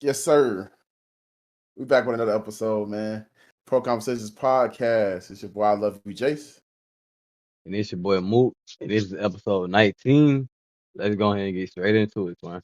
Yes, sir. We back with another episode, man. PROCONversations Podcast. It's your boy, I love you, Jace. And it's your boy Moot. And this is episode 19. Let's go ahead and get straight into it, man.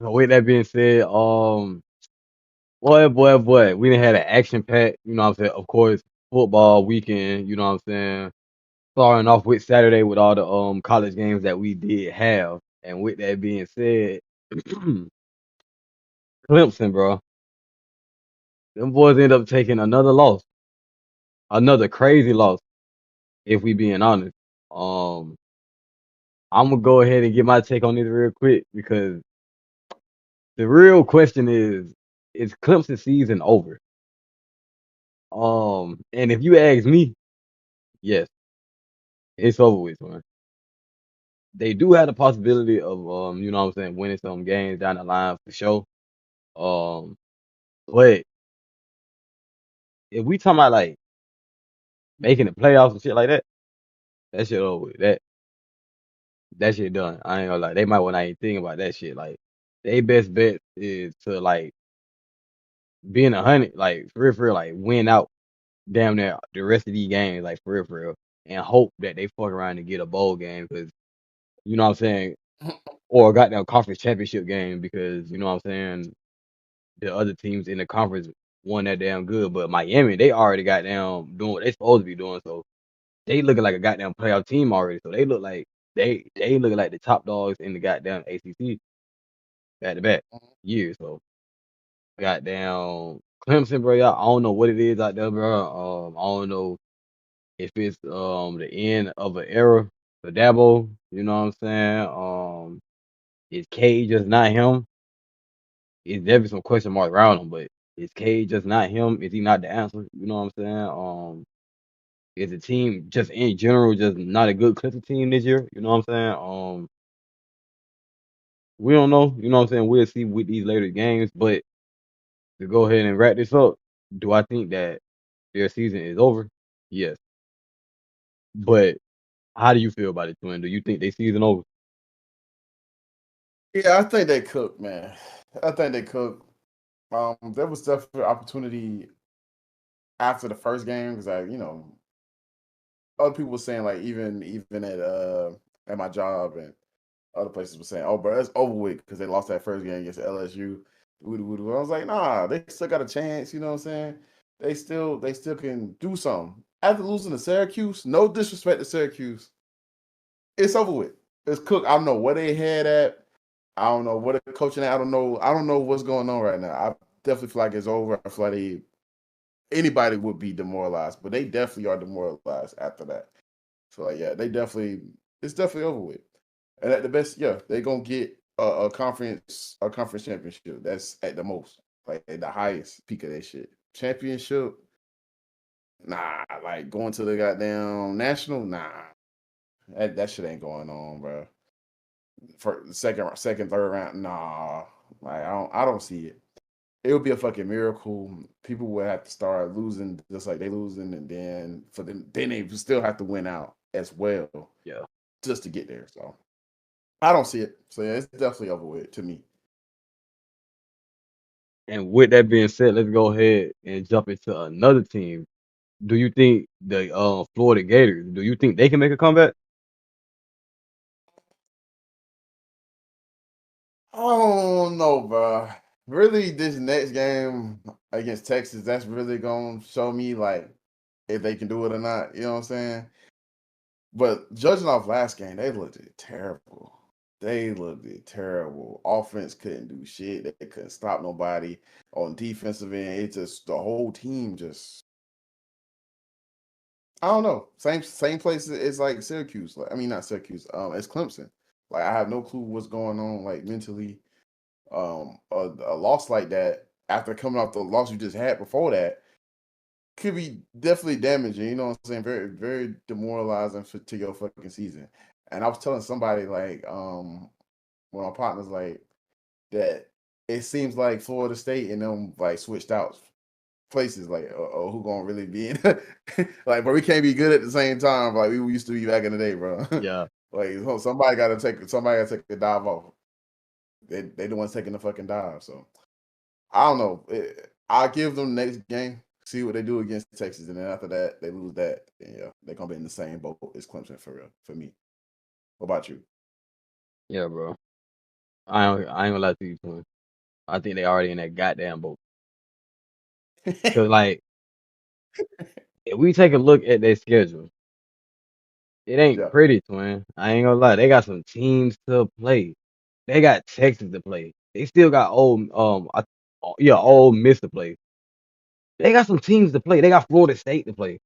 So with that being said, boy, we done had an action pack, you know what I'm saying? Of course, football weekend, you know what I'm saying? Starting off with Saturday with all the college games that we did have. And with that being said, Clemson, bro. Them boys end up taking another loss. Another crazy loss, if we being honest. Um, I'm gonna go ahead and get my take on this real quick because the real question is Clemson season over? And if you ask me, yes, it's over with, man. They do have the possibility of you know what I'm saying, winning some games down the line for sure. Um, but if we talking about like making the playoffs and shit like that, that shit over with. That shit done. I ain't gonna lie. They might want to ain't thinking about that shit. Like, they best bet is to like being 100, like for real, like win out damn near the rest of these games, like for real, and hope that they fuck around and get a bowl game because you know what I'm saying, or a goddamn conference championship game because you know what I'm saying, the other teams in the conference won that damn good, but Miami they already got down doing what they supposed to be doing, so they looking like a goddamn playoff team already, so they look like they looking like the top dogs in the goddamn ACC back to back years, so goddamn Clemson, bro, y'all, I don't know what it is out there, bro. I don't know if it's the end of an era for Dabo, you know what I'm saying? Is K just not him? Is there be some question mark around him, but is K just not him? Is he not the answer? You know what I'm saying? Is the team just in general just not a good Clemson team this year? You know what I'm saying? We don't know. You know what I'm saying? We'll see with these later games, but to go ahead and wrap this up, do I think that their season is over? Yes. But how do you feel about it, Twin? Do you think they season over? Yeah, I think they cooked, man. I think they cooked. There was definitely opportunity after the first game because other people were saying like even at my job and other places were saying, "Oh, bro, it's over with" because they lost that first game against LSU. I was like, "Nah, they still got a chance." You know what I'm saying? They still can do something after losing to Syracuse. No disrespect to Syracuse, it's over with. It's cooked. I don't know where they had at. I don't know what they're coaching at. I don't know. I don't know what's going on right now. I definitely feel like it's over. I feel like anybody would be demoralized, but they definitely are demoralized after that. So like, yeah, it's definitely over with. And at the best, yeah, they're gonna get a conference championship. That's at the most, like at the highest peak of that shit. Championship, nah. Like going to the goddamn national, nah. That shit ain't going on, bro. For the second, third round, nah. Like I don't see it. It would be a fucking miracle. People would have to start losing just like they losing, and then they still have to win out as well Yeah. just to get there. So I don't see it. So yeah, it's definitely over with to me. And with that being said, let's go ahead and jump into another team. Do you think the Florida Gators? Do you think they can make a comeback? I don't know, bro. Really, this next game against Texas, that's really gonna show me like if they can do it or not. You know what I'm saying? But judging off last game, they looked terrible. They looked terrible. Offense couldn't do shit. They couldn't stop nobody on defensive end. It just the whole team just I don't know. Same place as like Syracuse. Like I mean not Syracuse. As Clemson. Like I have no clue what's going on like mentally. A loss like that after coming off the loss you just had before that could be definitely damaging. You know what I'm saying? Very, very demoralizing to your fucking season. And I was telling somebody like, one of my partners like, that it seems like Florida State and them like switched out places. Like, who gonna really be in? Like, but we can't be good at the same time. Like we used to be back in the day, bro. Yeah. Like somebody got to take a dive off. They the ones taking the fucking dive. So I don't know. I'll give them the next game. See what they do against Texas, and then after that, they lose that. Then yeah, they're gonna be in the same boat as Clemson for real. For me. What about you? Yeah, bro. I ain't gonna lie to you, twin. I think they already in that goddamn boat. Cause like, if we take a look at their schedule, it ain't Yeah. pretty, twin. I ain't gonna lie. They got some teams to play. They got Texas to play. They still got old Miss to play. They got some teams to play. They got Florida State to play.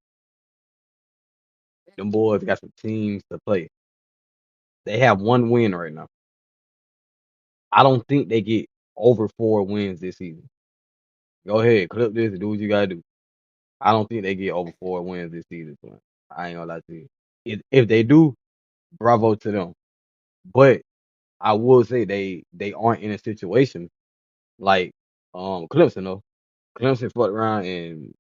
Them boys got some teams to play. They have one win right now. I don't think they get over 4 wins this season. Go ahead, clip this and do what you gotta do. I don't think they get over 4 wins this season, twin. I ain't gonna lie to you. If they do, bravo to them. But I will say they aren't in a situation like Clemson though. Clemson fucked around and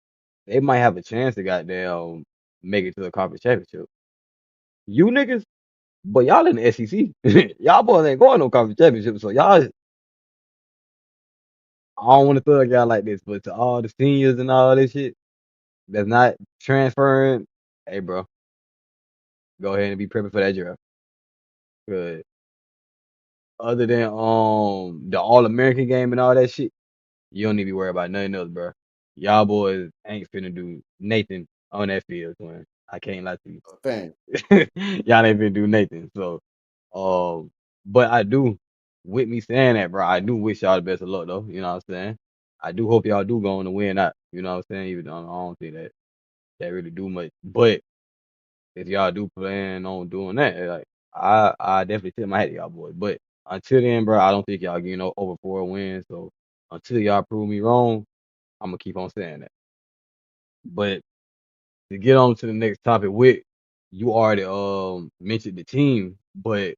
they might have a chance to goddamn make it to the conference championship. You niggas, but y'all in the SEC. Y'all boys ain't going no conference championship, so y'all. I don't want to thug y'all like this, but to all the seniors and all this shit that's not transferring, hey bro, go ahead and be prepping for that draft. Good. Other than the All American game and all that shit, you don't need to be worried about nothing else, bro. Y'all boys ain't finna do Nathan on that field, twin. I can't lie to you. Thing. Y'all ain't finna do Nathan. So, but I do, with me saying that, bro, I do wish y'all the best of luck, though. You know what I'm saying? I do hope y'all do go on to win that. You know what I'm saying? Even though I don't think that really do much. But if y'all do plan on doing that, like I definitely tip my hat to y'all boys. But until then, bro, I don't think y'all getting over 4 wins. So until y'all prove me wrong, I'm gonna keep on saying that. But to get on to the next topic, with you already mentioned the team, but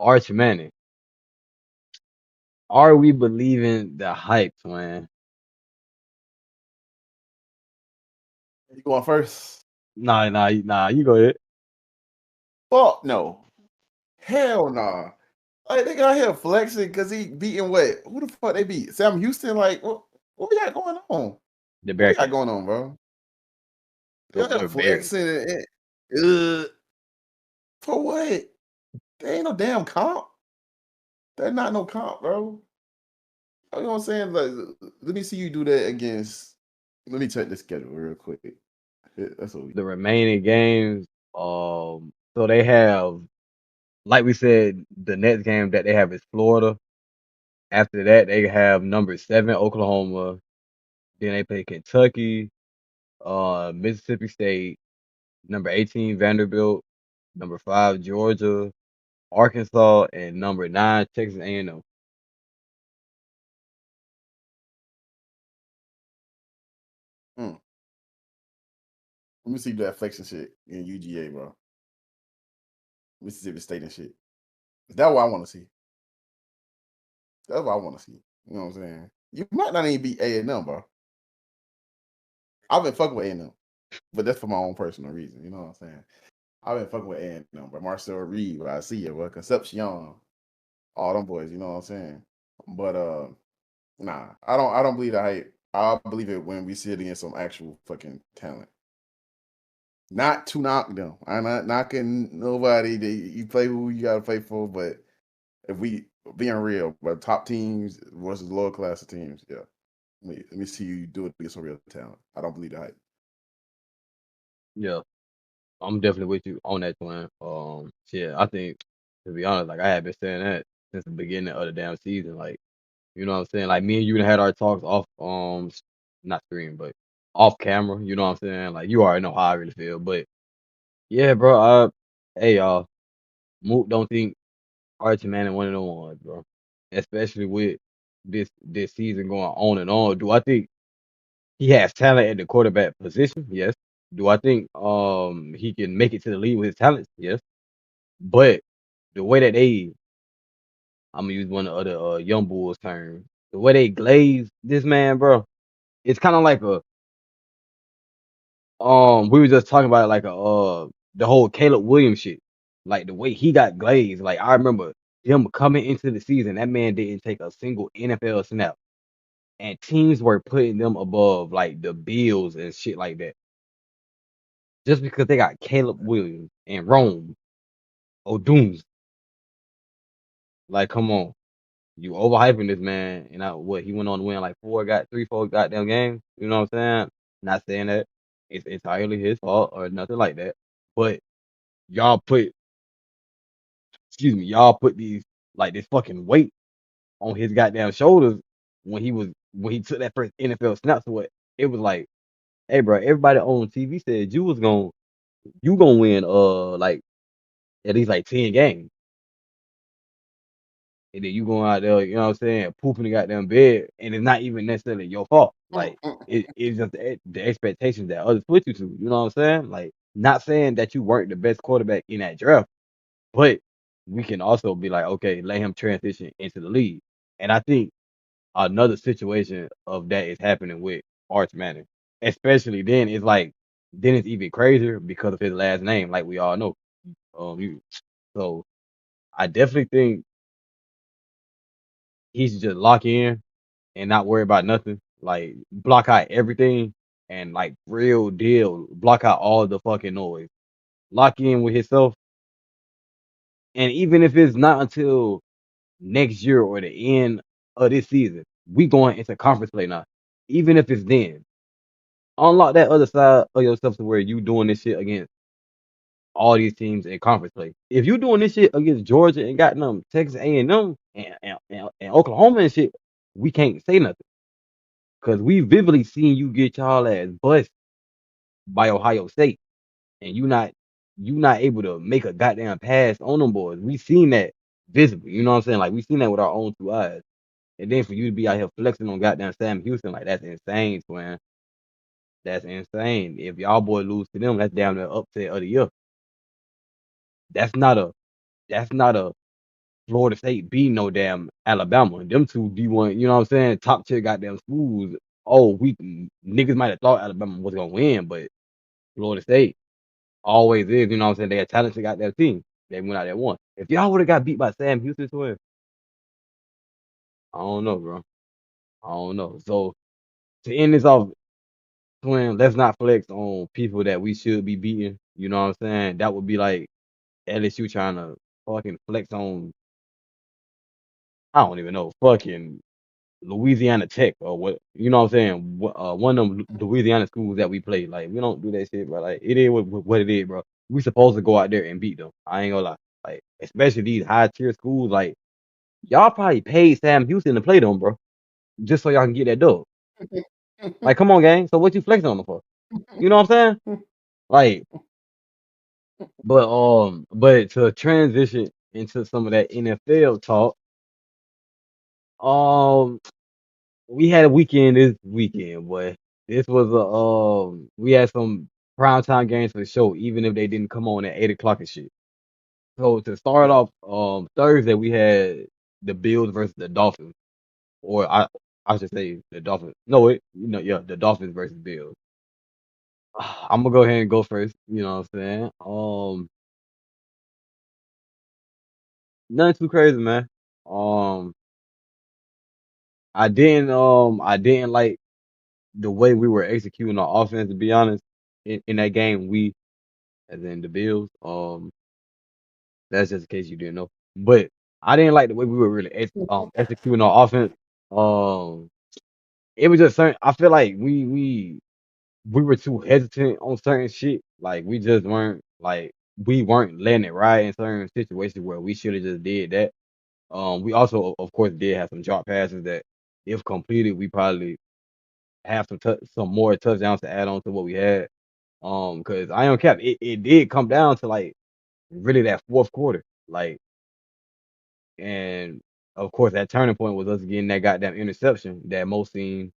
Arch Manning, are we believing the hype, man? You going first? Nah, you go ahead. Fuck no. Hell nah. Like they got here flexing because he beating what? Who the fuck they beat? Sam Houston? Like what we got going on? The What we got Bearcats, going on, bro? They got the Bears. flexing for what? They ain't no damn comp. They're not no comp, bro. You know what I'm saying? Like, let me see you do that against. Let me check the schedule real quick. That's what we. The remaining games, so they have, like we said, the next game that they have is Florida. After that, they have number 7 Oklahoma. Then they play Kentucky, Mississippi State, number 18 Vanderbilt, number 5 Georgia, Arkansas, and number 9 Texas A&M. Mm. Let me see that flexing shit in UGA, bro. Mississippi State and shit. That's what I want to see. That's what I want to see. You know what I'm saying? You might not even beat A&M, bro. I've been fucking with A&M, but that's for my own personal reason. You know what I'm saying? I've been fucking with A&M, but Marcel Reed, I see it, bro. Concepcion, all them boys. You know what I'm saying? But nah, I don't believe the hype. I believe it when we see it against some actual fucking talent. Not to knock them. I'm not knocking nobody. You play who you gotta play for, but if we being real, but top teams versus lower class of teams, yeah. Let me see you do it against some real talent. I don't believe the hype. Yeah, I'm definitely with you on that one. Yeah, I think, to be honest, like I have been saying that since the beginning of the damn season. Like, you know what I'm saying? Like me and you done had our talks off, not screen, but off camera. You know what I'm saying? Like you already know how I really feel. But yeah, bro. Hey y'all, Moot don't think Archie Manning one of the ones, bro. Especially with this season going on and on. Do I think he has talent at the quarterback position? Yes. Do I think he can make it to the league with his talents? Yes. But the way that they I'm gonna use one of the other young bulls terms. The way they glaze this man, bro, it's kind of like a we were just talking about it like a the whole Caleb Williams shit. Like the way he got glazed. Like I remember him coming into the season, that man didn't take a single NFL snap. And teams were putting them above like the Bills and shit like that. Just because they got Caleb Williams and Rome O'Dooms. Like, come on. You overhyping this man, and what he went on to win like three, four goddamn games. You know what I'm saying? Not saying that it's entirely his fault or nothing like that, but y'all put, y'all put these like this fucking weight on his goddamn shoulders when he took that first NFL snap. So what? It was like, hey, bro, everybody on TV said you gonna win like at least like 10 games. And then you going out there, you know what I'm saying, pooping the goddamn bed, and it's not even necessarily your fault. Like it's just the expectations that others put you to. You know what I'm saying? Like, not saying that you weren't the best quarterback in that draft, but we can also be like, okay, let him transition into the league. And I think another situation of that is happening with Arch Manning, especially then. It's like then it's even crazier because of his last name, like we all know. So I definitely think he should just lock in and not worry about nothing. Like block out everything and like real deal, block out all the fucking noise. Lock in with himself. And even if it's not until next year or the end of this season, we going into conference play now. Even if it's then, unlock that other side of yourself to where you doing this shit against all these teams in conference play. If you doing this shit against Georgia and got them Texas A&M and Oklahoma and shit, we can't say nothing. Cause we vividly seen you get y'all ass bust by Ohio State, and you not able to make a goddamn pass on them boys. We seen that visibly. You know what I'm saying? Like we seen that with our own two eyes. And then for you to be out here flexing on goddamn Sam Houston, like that's insane, twin. That's insane. If y'all boy lose to them, that's damn near upset of the year. That's not a that's not a Florida State beating no damn Alabama. Them two D1, you know what I'm saying? Top tier goddamn schools. Oh, we niggas might have thought Alabama was gonna win, but Florida State always is, you know what I'm saying? They a talented goddamn team. They went out there won. If y'all would have got beat by Sam Houston, twin, I don't know, bro. I don't know. So to end this off, twin, let's not flex on people that we should be beating. You know what I'm saying? That would be like LSU trying to fucking flex on, I don't even know, fucking Louisiana Tech or what, you know what I'm saying? One of them Louisiana schools that we play. Like, we don't do that shit, bro. Like, it is what it is, bro. We supposed to go out there and beat them. I ain't gonna lie. Like, especially these high tier schools, like, y'all probably paid Sam Houston to play them, bro, just so y'all can get that dub. Like, come on, gang. So what you flexing on them for? You know what I'm saying? Like, but to transition into some of that NFL talk, um, we had a weekend this weekend, boy. This was a we had some primetime games for the show, even if they didn't come on at 8 o'clock and shit. So to start off, Thursday we had the Bills versus the Dolphins, or I should say the Dolphins. No, yeah, the Dolphins versus Bills. I'm gonna go ahead and go first. You know what I'm saying? Nothing too crazy, man. Um, I didn't like the way we were executing our offense. To be honest, in that game, we, as in the Bills. That's just in case you didn't know. But I didn't like the way we were really executing our offense. Um, it was just certain. I feel like we were too hesitant on certain shit. Like we weren't letting it ride in certain situations where we should have just did that. We also, of course, did have some drop passes that, if completed, we probably have some more touchdowns to add on to what we had. Because I don't cap, it did come down to like really that fourth quarter, like, and of course that turning point was us getting that goddamn interception that most seen,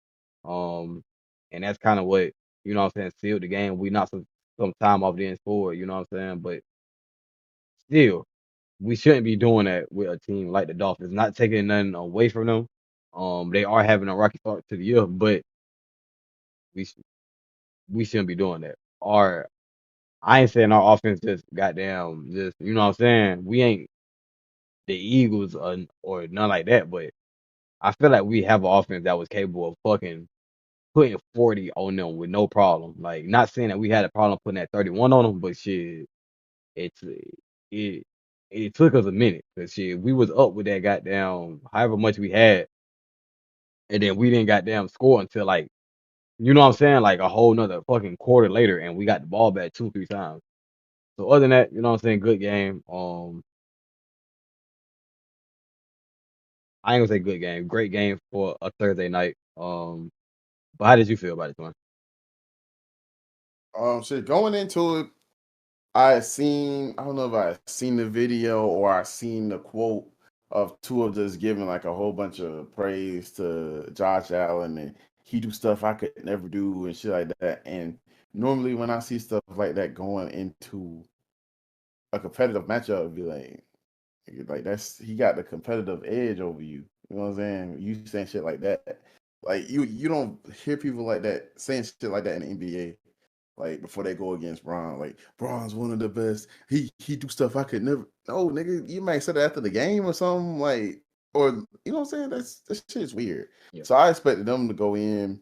and that's kind of what, you know what I'm saying, sealed the game. We knocked some time off the end score, you know what I'm saying, but still. we shouldn't be doing that with a team like the Dolphins. Not taking nothing away from them. They are having a rocky start to the year, but we sh- we shouldn't be doing that. Our I ain't saying our offense just goddamn just you know what I'm saying. We ain't the Eagles or none like that, but I feel like we have an offense that was capable of fucking putting 40 on them with no problem. Like, not saying that we had a problem putting that 31 on them, but shit, it's it it took us a minute because shit, we was up with that goddamn however much we had, and then we didn't goddamn score until like you know what I'm saying, like a whole nother fucking quarter later, and we got the ball back 2-3 times. So other than that, you know what I'm saying, good game. I ain't gonna say good game, great game for a Thursday night. But how did you feel about it, man? Shit, going into it, I don't know if I seen the video or I seen the quote of Tua just giving like a whole bunch of praise to Josh Allen and he do stuff I could never do and shit like that. And normally when I see stuff like that going into a competitive matchup, it'd be like that's he got the competitive edge over you. You know what I'm saying? You saying shit like that. Like you don't hear people like that saying shit like that in the NBA. Like before they go against Braun, like Braun's one of the best. He do stuff I could never. No, nigga, you might say that after the game or something, like, or you know what I'm saying? That shit's weird. Yeah. So I expected them to go in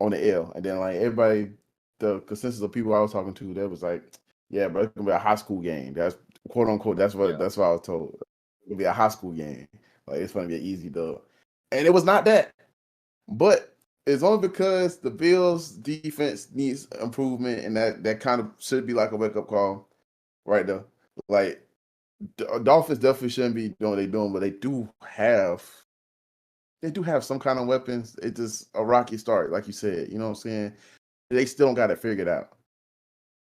on the L, and then like everybody, the consensus of people I was talking to, that was like, yeah, but it's gonna be a high school game. That's quote unquote. Yeah. That's what I was told. It'll be a high school game. Like it's gonna be an easy dub, and it was not that. But it's only because the Bills defense needs improvement, and that kind of should be like a wake up call, right there. Like Dolphins definitely shouldn't be doing what they're doing, but they do have some kind of weapons. It's just a rocky start, like you said. You know what I'm saying? They still don't got it figured out.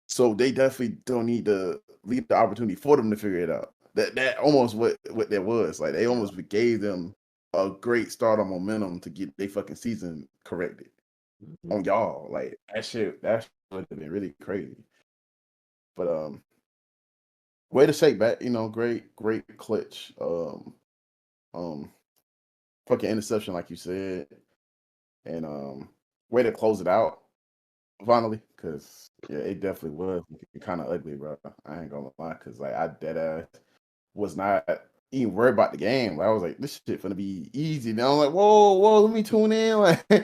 So they definitely don't need to leave the opportunity for them to figure it out. That almost what that was. Like they Yeah. almost gave them a great start on momentum to get their fucking season corrected Mhm. on y'all. Like that would have been really crazy. But way to shake back, great clutch. Um fucking interception, like you said. And way to close it out finally, because yeah, it definitely was kind of ugly, bro. I ain't gonna lie, because like I dead ass was not even worried about the game. Like, I was like, this shit gonna be easy. Now I'm like, whoa, let me tune in. Like, you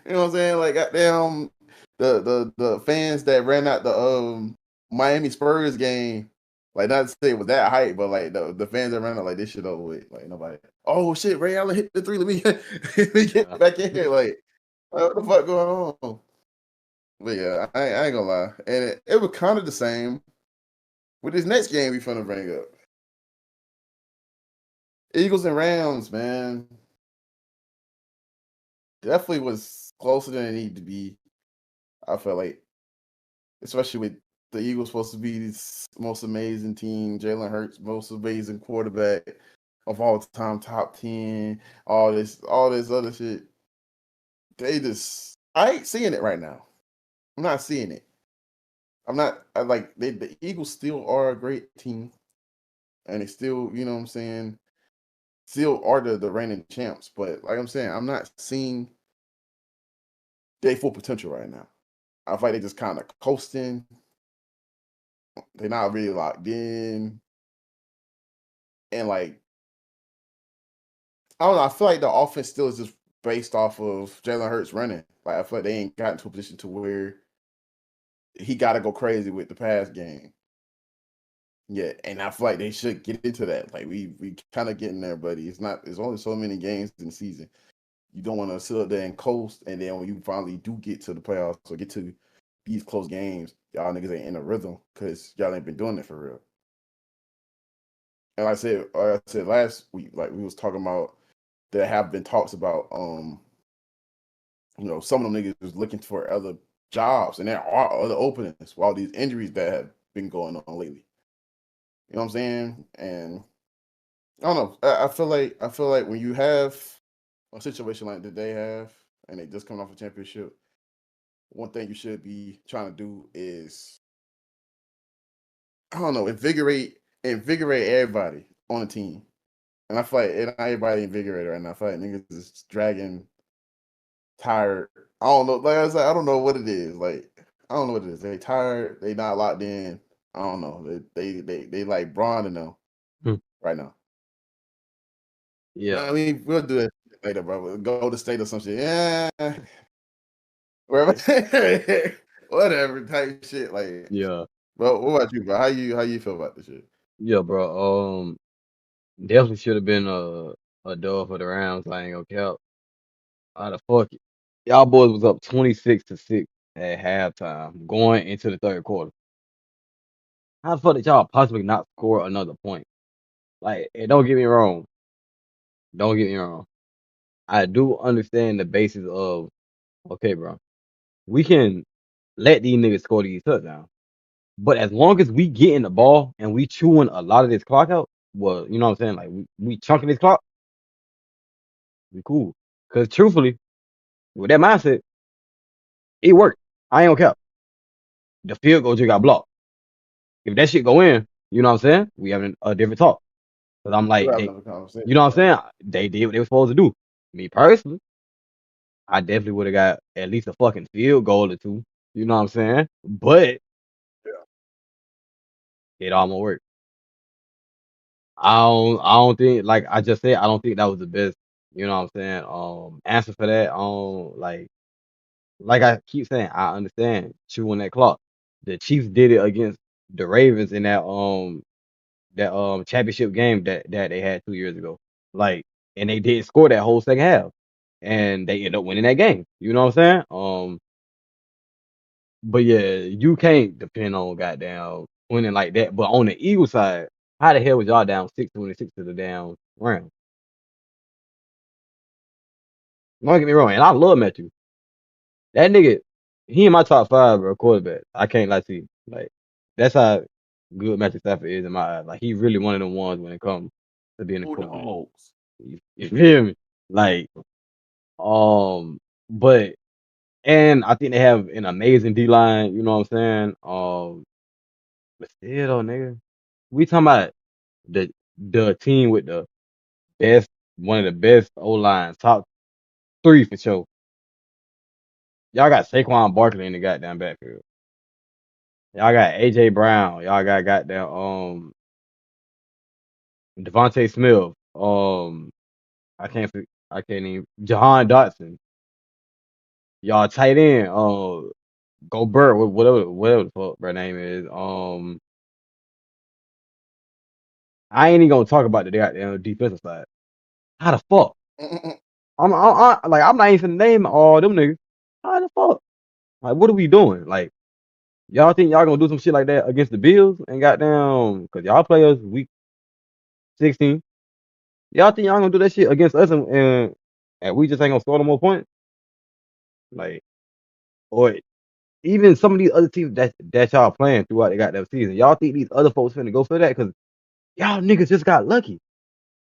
know what I'm saying? Like, goddamn, the fans that ran out the Miami Spurs game. Like, not to say it was that hype, but like the fans that ran out like this shit over with. Like nobody. Oh shit, Ray Allen hit the three. Let me get Yeah. back in here. Like, what the fuck going on? But yeah, I ain't gonna lie, and it was kind of the same with this next game we finna bring up. Eagles and Rams, man, definitely was closer than it needed to be. I felt like, especially with the Eagles supposed to be this most amazing team, Jalen Hurts, most amazing quarterback of all time, top 10, all this other shit. I ain't seeing it right now. I'm not seeing it. I'm not. I like the Eagles still are a great team, and they still, you know what I'm saying, still are the reigning champs. But like I'm saying, I'm not seeing their full potential right now. I feel like they just kind of coasting. They're not really locked in, and like I don't know. I feel like the offense still is just based off of Jalen Hurts running. Like I feel like they ain't gotten to a position to where he got to go crazy with the pass game. Yeah, and I feel like they should get into that. Like we kind of getting there, buddy. It's not. There's only so many games in the season. You don't want to sit up there and coast, and then when you finally do get to the playoffs or get to these close games, y'all niggas ain't in a rhythm because y'all ain't been doing it for real. And like I said last week, like we was talking about, there have been talks about, some of them niggas was looking for other jobs, and there are other openings for all these injuries that have been going on lately. You know what I'm saying? And I don't know. I feel like when you have a situation like that they have, and they just coming off a championship, one thing you should be trying to do is, I don't know, invigorate invigorate everybody on the team. And I feel like not everybody invigorated right now. I feel like niggas is dragging, tired. I don't know. Like I said, I don't know what it is. Like I don't know what it is. They tired. They not locked in. I don't know. They like Braun and them Hmm. right now. Yeah, I mean, we'll do that later, bro. We'll go to state or some shit. Yeah, wherever, whatever type shit. Like, yeah, but what about you, bro? How you feel about this shit? yeah, bro. Definitely should have been a dub for the rounds. I ain't gonna count. How the fuck it? Y'all boys was up 26-6 at halftime, going into the third quarter. How the fuck did y'all possibly not score another point? Like, and don't get me wrong. Don't get me wrong. I do understand the basis of okay, bro. We can let these niggas score these touchdowns. But as long as we getting the ball and we chewing a lot of this clock out, well, you know what I'm saying? Like we chunking this clock, we cool. Cause truthfully, with that mindset, it worked. I ain't gonna cap. The field goal just got blocked. If that shit go in, you know what I'm saying? We having a different talk. Cause I'm We'll like, have they, another conversation. you know what I'm saying? They did what they were supposed to do. Me personally, I definitely would have got at least a fucking field goal or two. You know what I'm saying? But Yeah. it almost worked. I don't think like I just said, I don't think that was the best, you know what I'm saying? Answer for that. Like I keep saying, I understand chewing that clock. The Chiefs did it against the Ravens in that championship game that they had 2 years ago. Like, and they didn't score that whole second half. And they ended up winning that game. You know what I'm saying? But yeah, you can't depend on goddamn winning like that. But on the Eagle side, how the hell was y'all down 6-26 to the down round? Don't get me wrong, and I love Matthew. That nigga, he in my top five, bro, quarterback. I can't lie to you. Like, that's how good Matthew Stafford is in my eyes. Like, he really one of them ones when it comes to being a Who them quarterback. hoes? You feel me? Like, um, but and I think they have an amazing D line. You know what I'm saying? But still, though, nigga, we talking about the team with the best, one of the best O lines, top three for sure. Y'all got Saquon Barkley in the goddamn backfield. Y'all got AJ Brown. Y'all got goddamn Devontae Smith. I can't even Jahan Dotson. Y'all tight end. Gobert, whatever the fuck her name is. I ain't even gonna talk about the goddamn defensive side. How the fuck? I'm not even finna name all them niggas. How the fuck? Like, what are we doing? Like, y'all think y'all gonna do some shit like that against the Bills and goddamn? Cause y'all players week 16. Y'all think y'all gonna do that shit against us and we just ain't gonna score no more points? Like, or even some of these other teams that y'all playing throughout the goddamn season. Y'all think these other folks finna go for that? Cause y'all niggas just got lucky.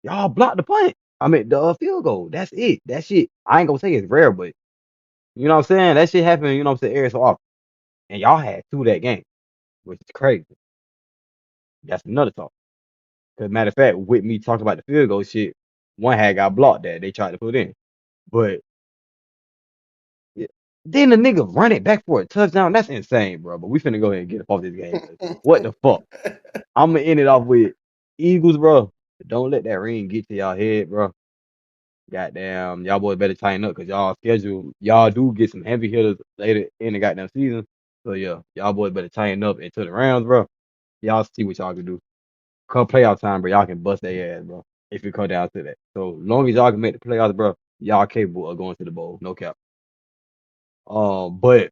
Y'all blocked the punt. I mean the field goal. That's it. That shit. I ain't gonna say it's rare, but you know what I'm saying? That shit happened, you know what I'm saying, every so often. And y'all had two that game, which is crazy. That's another talk. Cause matter of fact, with me talking about the field goal shit, one had got blocked that they tried to put in. But yeah, then the nigga run it back for a touchdown. That's insane, bro. But we finna go ahead and get up off this game. What the fuck? I'm gonna end it off with Eagles, bro. Don't let that ring get to y'all head, bro. Goddamn, y'all boys better tighten up because y'all do get some heavy hitters later in the goddamn season. So yeah, y'all boys better tighten up into the rounds, bro. Y'all see what y'all can do. Come playoff time, bro. Y'all can bust their ass, bro. If it come down to that. So long as y'all can make the playoffs, bro, y'all capable of going to the bowl. No cap. But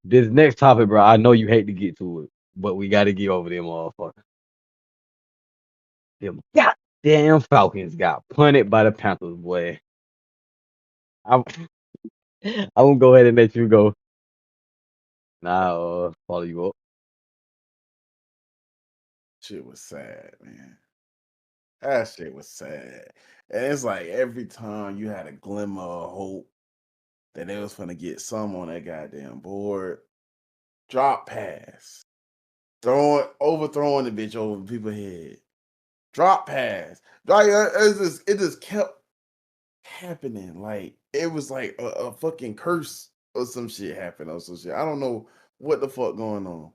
this next topic, bro, I know you hate to get to it, but we gotta get over them motherfuckers. Them goddamn Falcons got punted by the Panthers, boy. I'm I'm gonna go ahead and let you go. Now, follow you up. Shit was sad, man. That shit was sad. And it's like every time you had a glimmer of hope that they was gonna get some on that goddamn board, drop pass. overthrowing the bitch over people's head. Drop pass. Like it just kept happening. Like it was like a fucking curse or some shit happened or some shit. I don't know what the fuck going on.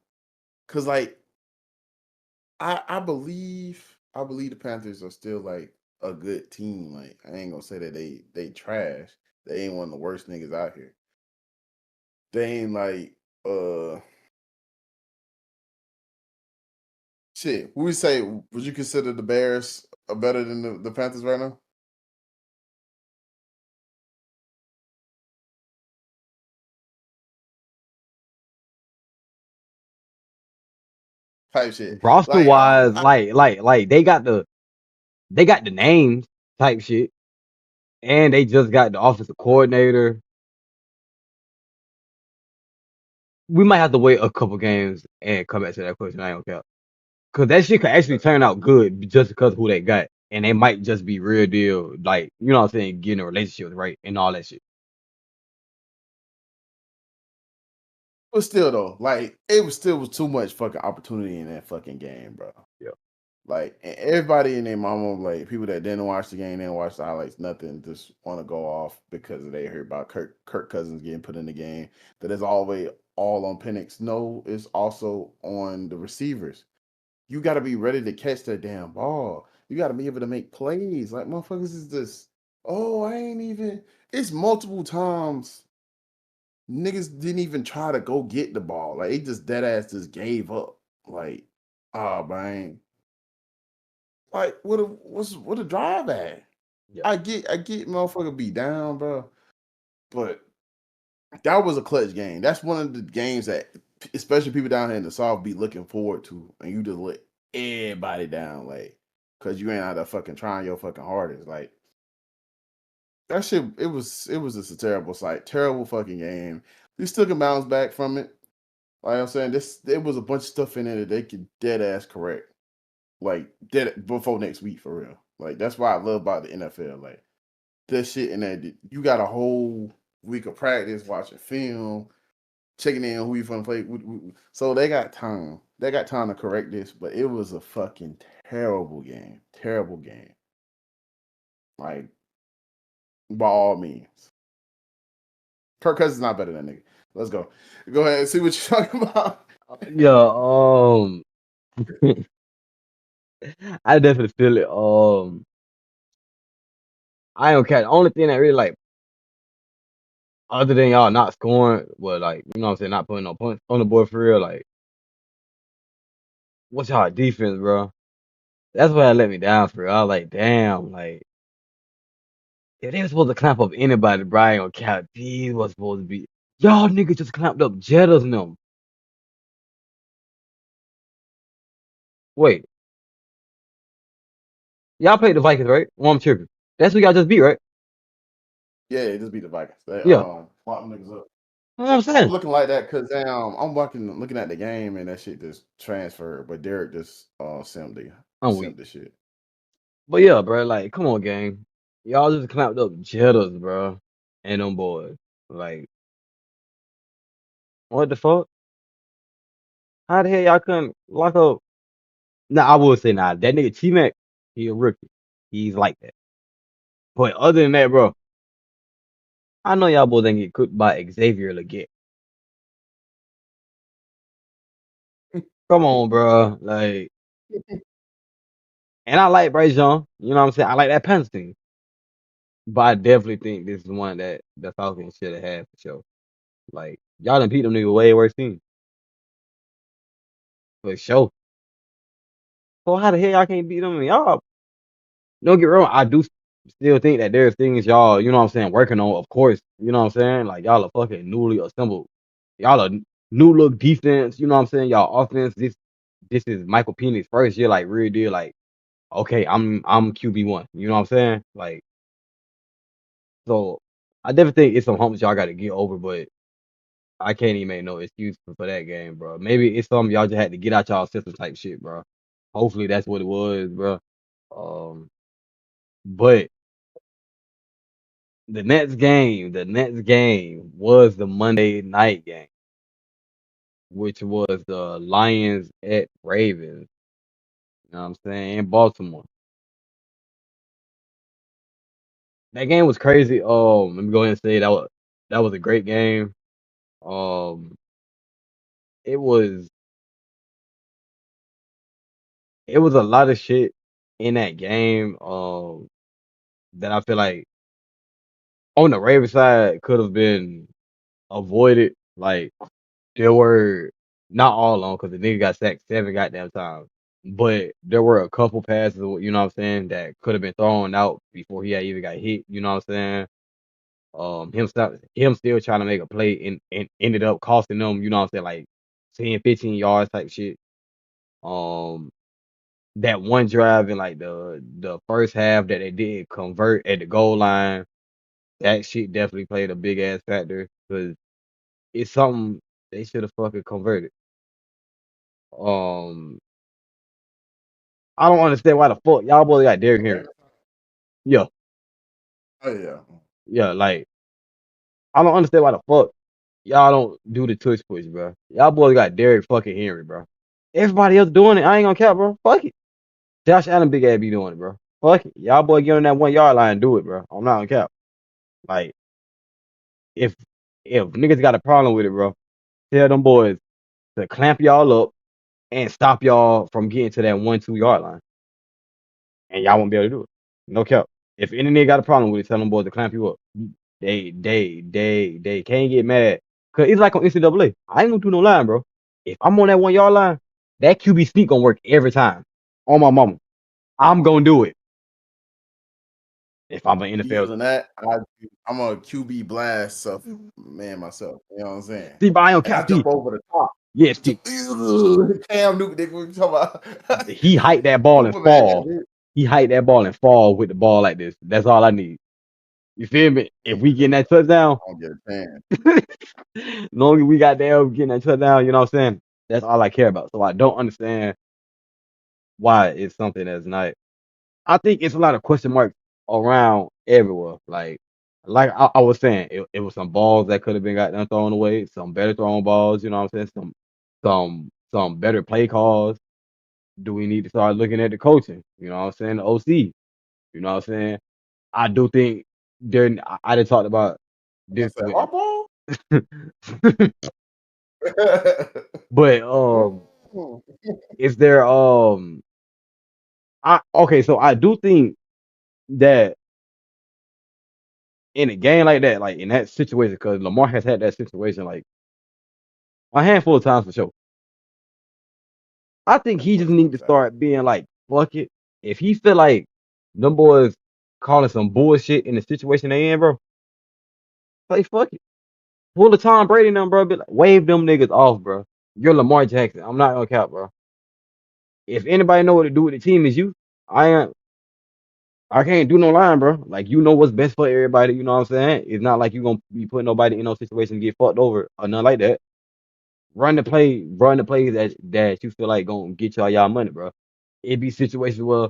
Cause like I believe the Panthers are still like a good team. Like I ain't gonna say that they trash. They ain't one of the worst niggas out here. They ain't like shit. Would we say would you consider the Bears better than the Panthers right now? Type shit. Roster Like wise, like they got the names type shit, and they just got the offensive coordinator. We might have to wait a couple games and come back to that question. I don't care. Cause that shit could actually turn out good just because of who they got. And they might just be real deal, like, you know what I'm saying, getting a relationship right and all that shit. but still though, like it was still was too much fucking opportunity in that fucking game, bro. Yeah. Like everybody in their mama, like people that didn't watch the game, didn't watch the highlights, nothing, just want to go off because they heard about Kirk Cousins getting put in the game. That is always all on Penix. No, it's also on the receivers. You got to be ready to catch that damn ball. You got to be able to make plays. Like motherfuckers is this. Oh, I ain't even. It's multiple times. Niggas didn't even try to go get the ball. Like they just dead ass just gave up. Like, ah, man. Like, what a drive at? Yeah. I get motherfucker be down, bro. But that was a clutch game. That's one of the games that especially people down here in the South be looking forward to. And you just let everybody down, like, cause you ain't out there fucking trying your fucking hardest. Like that shit, it was just a terrible sight. Terrible fucking game. We still can bounce back from it. Like I'm saying, there was a bunch of stuff in there that they could dead ass correct. Like dead before next week for real. Like that's why I love about the NFL. Like this shit in there, you got a whole week of practice, watching film, checking in who you gonna play. So they got time. They got time to correct this, but it was a fucking terrible game. Terrible game. Like by all means. Kirk Cousins not better than that nigga. Let's go. Go ahead and see what you're talking about. Yeah, I definitely feel it. I don't care. The only thing that really like other than y'all not scoring, but like, you know what I'm saying, not putting no points on the board for real, like, what's y'all defense, bro? That's what let me down for real. I was like, damn, like, if they were supposed to clamp up anybody, Brian or Cap, these was supposed to be. Y'all niggas just clamped up Jettas and them. Wait, y'all played the Vikings, right? Well, I'm tripping. That's who y'all just beat, right? Yeah, it just beat the Vikings. They Yeah. locked them niggas up. You know what I'm I was saying? looking like that because I'm looking at the game and that shit just transferred, but Derek just I'm weak. simmed the shit. But yeah, bro, like, come on, gang. Y'all just clamped up Jettas, bro. And them boys. Like, what the fuck? How the hell y'all couldn't lock up? Nah, I would say nah. That nigga T Mac, he a rookie. He's like that. But other than that, bro, I know y'all boys ain't get cooked by Xavier Leggett. Come on, bro. Like, and I like Bryce Young. You know what I'm saying? I like that Panthers team. But I definitely think this is one that the Falcons should have had for sure. Like, y'all done beat them niggas way worse team. For sure. So how the hell y'all can't beat them? And y'all, don't get me wrong, I do still think that there's things y'all, you know what I'm saying, working on, of course. You know what I'm saying? Like, y'all are fucking newly assembled. Y'all are new look defense, you know what I'm saying? Y'all offense, this is Michael Penix's first year, like real deal, like, okay, I'm QB1. You know what I'm saying? Like, so I definitely think it's some humps y'all gotta get over, but I can't even make no excuse for that game, bro. Maybe it's something y'all just had to get out y'all system type shit, bro. Hopefully that's what it was, bro. Um, but the next game was the Monday night game. which was the Lions at Ravens. You know what I'm saying? In Baltimore. That game was crazy. Let me go ahead and say that was a great game. Um, it was it was a lot of shit in that game. That I feel like on the Ravens side could have been avoided. Like there were not all on because the nigga got sacked 7 goddamn times. But there were a couple passes, you know what I'm saying, that could have been thrown out before he had even got hit. You know what I'm saying? Him still trying to make a play and ended up costing them. You know what I'm saying, like 10, 15 yards type shit. Um, that one drive in like the first half that they did convert at the goal line, that shit definitely played a big ass factor because it's something they should have fucking converted. Um, I don't understand why the fuck y'all boys got Derrick Henry. Yeah, Oh yeah. yeah, like I don't understand why the fuck y'all don't do the touch push, bro. Y'all boys got Derrick fucking Henry, bro. Everybody else doing it. I ain't gonna cap, bro. Fuck it. Josh Allen big ass be doing it, bro. Fuck it. Y'all boy get on that 1 yard line and do it, bro. I'm not gonna cap. Like if if niggas got a problem with it, bro, tell them boys to clamp y'all up and stop y'all from getting to that 1, 2 yard line. And y'all won't be able to do it. No cap. If any nigga got a problem with it, tell them boys to clamp you up. They can't get mad. Cause it's like on NCAA. I ain't gonna do no line, bro. If I'm on that 1 yard line, that QB sneak gonna work every time. On my mama. I'm gonna do it. If I'm an NFL. Using that, I'm a QB blast stuff man myself. You know what I'm saying? See, but I don't And I cap. jump over the top. Yes, Cam Newton, nigga, what you talking about? he hiked that ball and Superman, fall. dude. He hiked that ball and fall with the ball like this. That's all I need. You feel me? If we getting that touchdown, I don't get a chance. long as we got there getting that touchdown, you know what I'm saying? That's all I care about. So I don't understand why it's something that's not. I think it's a lot of question marks around everywhere. Like I was saying, it was some balls that could have been gotten thrown away, some better thrown balls, you know what I'm saying? Some better play calls. Do we need to start looking at the coaching? You know what I'm saying? The OC. You know what I'm saying? I do think I did talk about this Say, with our ball? but is there so I do think that in a game like that, like in that situation, because Lamar has had that situation like a handful of times for sure. I think he just need to start being like, fuck it. If he feel like them boys calling some bullshit in the situation they in, bro, say fuck it. Pull the Tom Brady and them, bro. Be like, wave them niggas off, bro. You're Lamar Jackson. I'm not gonna count, bro. If anybody know what to do with the team is you. I ain't. I can't do no line, bro. Like you know what's best for everybody. You know what I'm saying? It's not like you gonna be putting nobody in no situation to get fucked over or nothing like that. Run the plays that you feel like gonna get y'all money, bro. It be situations where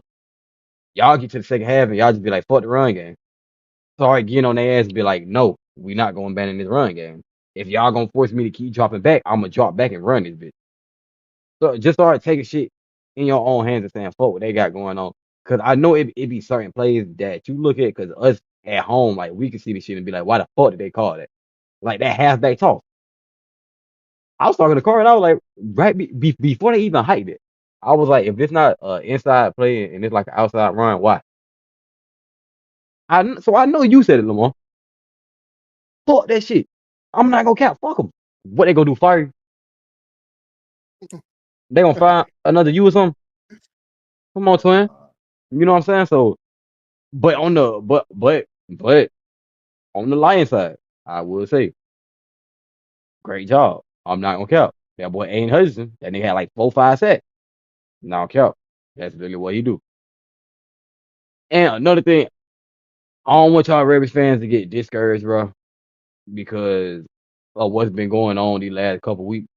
y'all get to the second half and y'all just be like, fuck the run game. Start getting on their ass and be like, no, we not gonna abandon this run game. If y'all gonna force me to keep dropping back, I'm gonna drop back and run this bitch. So just start taking shit in your own hands and saying, fuck what they got going on. Cause I know it be certain plays that you look at, cause us at home, like we can see the shit and be like, why the fuck did they call that? Like that halfback toss. I was talking to Corey and I was like, right before they even hiked it, I was like, if it's not inside play and it's like an outside run, why? So I know you said it, Lamar. Fuck that shit. I'm not gonna count. Fuck them. What they gonna do? Fire you? They gonna find another you or something? Come on, twin. You know what I'm saying? So, but on the but on the Lion side, I will say, great job. I'm not gonna count. That boy Aiden Hudson, that nigga had like 4, 5 sacks. Not count. That's really what he do. And another thing, I don't want y'all Ravens fans to get discouraged, bro, because of what's been going on these last couple weeks.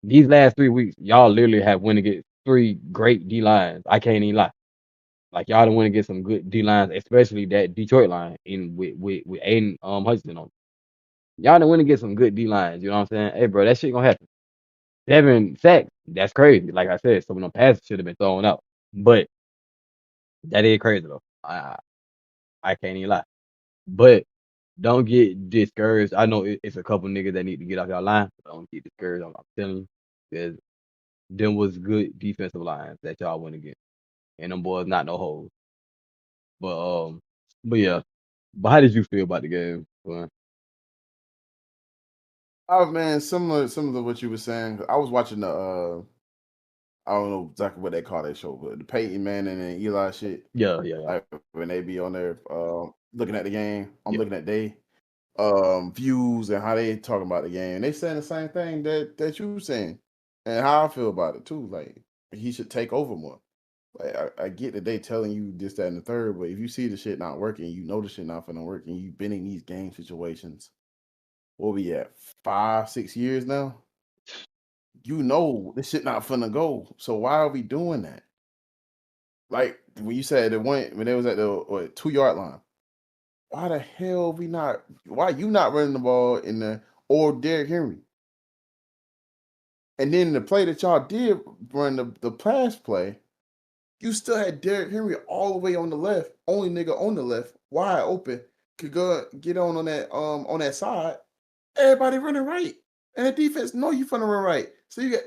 These last 3 weeks, y'all literally have went against 3 great D lines. I can't even lie. Like y'all done went against some good D lines, especially that Detroit line in with Aiden Hudson on. Y'all done went against some good D lines. You know what I'm saying? Hey, bro, that shit gonna happen. 7 sacks. That's crazy. Like I said, some of them passes should have been thrown out. But that is crazy though. I can't even lie. But don't get discouraged. I know it's a couple niggas that need to get off your line. But don't get discouraged. I'm telling you, because them was good defensive lines that y'all went against, and them boys not no hoes. But but yeah. But how did you feel about the game? Oh man, similar to what you were saying. I was watching the I don't know exactly what they call that show, but the Peyton Manning and Eli shit. Yeah. Like when they be on there looking at the game, I'm Yeah. looking at they views and how they talking about the game. They saying the same thing that you saying, and how I feel about it too. Like he should take over more. Like I get that they telling you this, that, and the third, but if you see the shit not working, you know the shit not finna work, and you've been in these game situations. What we at 5-6 years now? You know this shit not finna go. So why are we doing that? Like when you said it went when they was at the 2 yard line. Why the hell we not? Why you not running the ball in the or Derrick Henry? And then the play that y'all did run the pass play, you still had Derrick Henry all the way on the left, only nigga on the left, wide open, could go get on that side. Everybody running right, and the defense know you finna run right. So you got